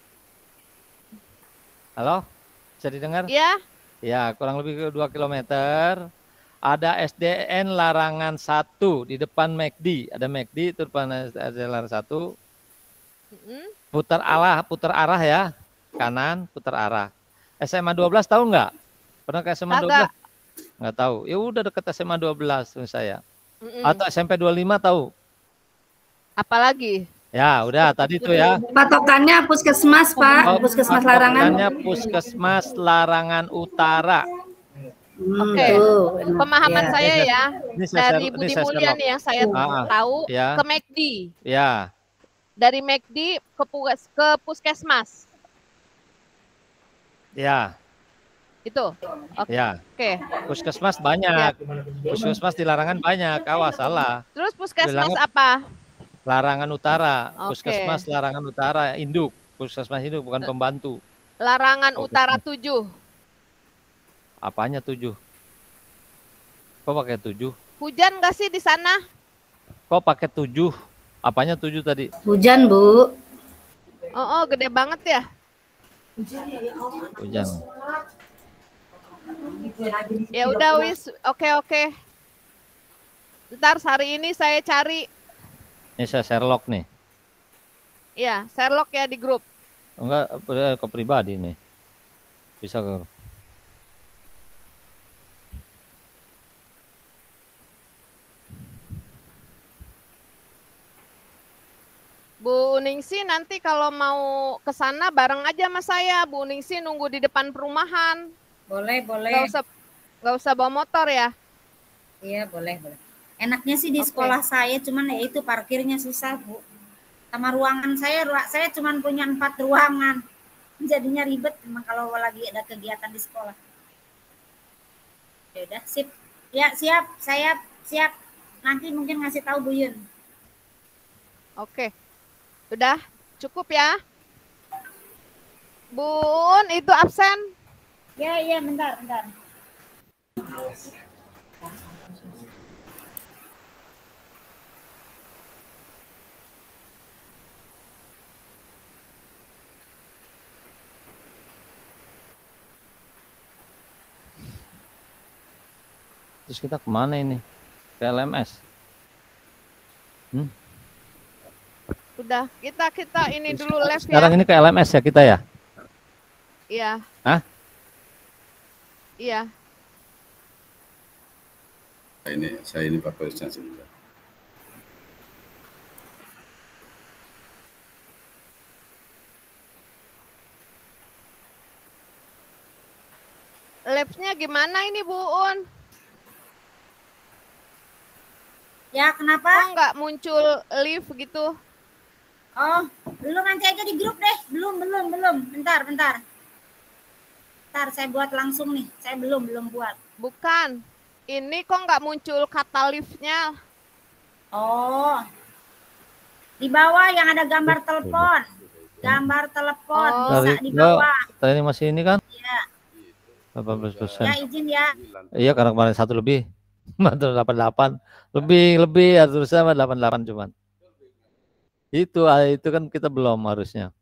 Halo? Bisa didengar? Iya. Ya, kurang lebih 2 kilometer. Ada SDN Larangan 1 di depan McD. Ada McD itu depan SDN Larangan 1. Putar arah ya. Kanan, putar arah. SMA 12 tahu nggak? Pernah ke SMA 12? Nggak tahu. Ya udah dekat SMA 12 saya. Atau SMP 25 tahu? Apalagi? Ya, udah tadi tuh ya. Patokannya puskesmas, Pak. Puskesmas Larangan. Patokannya Puskesmas Larangan Utara. Oke. Pemahaman saya ya. Dari Budi Mulia nih yang saya tahu ke McD. Ya. Dari McD ke Puskesmas. Ya. Itu. Ya. Oke. Puskesmas banyak. Puskesmas di Larangan banyak. Awas salah. Terus puskesmas apa? Larangan Utara, Puskesmas Larangan Utara, induk, Puskesmas induk bukan pembantu. Larangan Utara 7. Apanya 7? Kok pakai 7? Hujan nggak sih di sana? Kok pakai 7? Apanya 7 tadi? Hujan, Bu. Oh, gede banget ya? Hujan. Ya udah wis, oke. Ntar hari ini saya cari. Ini saya Sherlock nih. Iya, Sherlock ya di grup. Enggak, ke pribadi nih. Bisa ke. Bu Ningsi nanti kalau mau ke sana bareng aja sama saya. Bu Ningsi nunggu di depan perumahan. Boleh. Nggak usah bawa motor ya? Iya, boleh. Enaknya sih di sekolah saya, cuman ya itu parkirnya susah, Bu. Sama ruangan saya cuma punya 4 ruangan. Jadinya ribet memang kalau lagi ada kegiatan di sekolah. Ya udah, sip. Ya, siap. Saya siap. Nanti mungkin ngasih tahu Bu Yun. Oke. Udah cukup ya? Bun, itu absen. Ya, bentar. Terus kita kemana ini? Ke LMS? Udah, kita ini dulu live ya. Sekarang ini ke LMS ya kita ya? Iya. Hah? Iya. Saya ini Pak Presiden sebentar. Labs-nya gimana ini Bu Un? Ya, kenapa? Kok nggak muncul live gitu? Oh, belum, nanti aja di grup deh. Belum. Bentar. Bentar, saya buat langsung nih. Saya belum buat. Bukan. Ini kok nggak muncul kata live-nya? Oh. Di bawah yang ada gambar telepon. Gambar telepon bisa di bawah. Tadi masih ini kan? Iya. 18%. Ya, izin ya. Iya, karena kemarin 1 lebih. 88. Lebih ya, terus sama 88 cuman. Itu kan kita belum harusnya.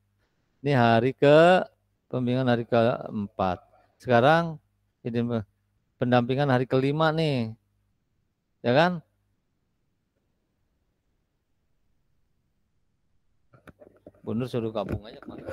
Ini hari pembimbingan hari ke-4. Sekarang ini pendampingan hari ke-5 nih. Ya kan? Bu Nur suruh gabung aja kemarin.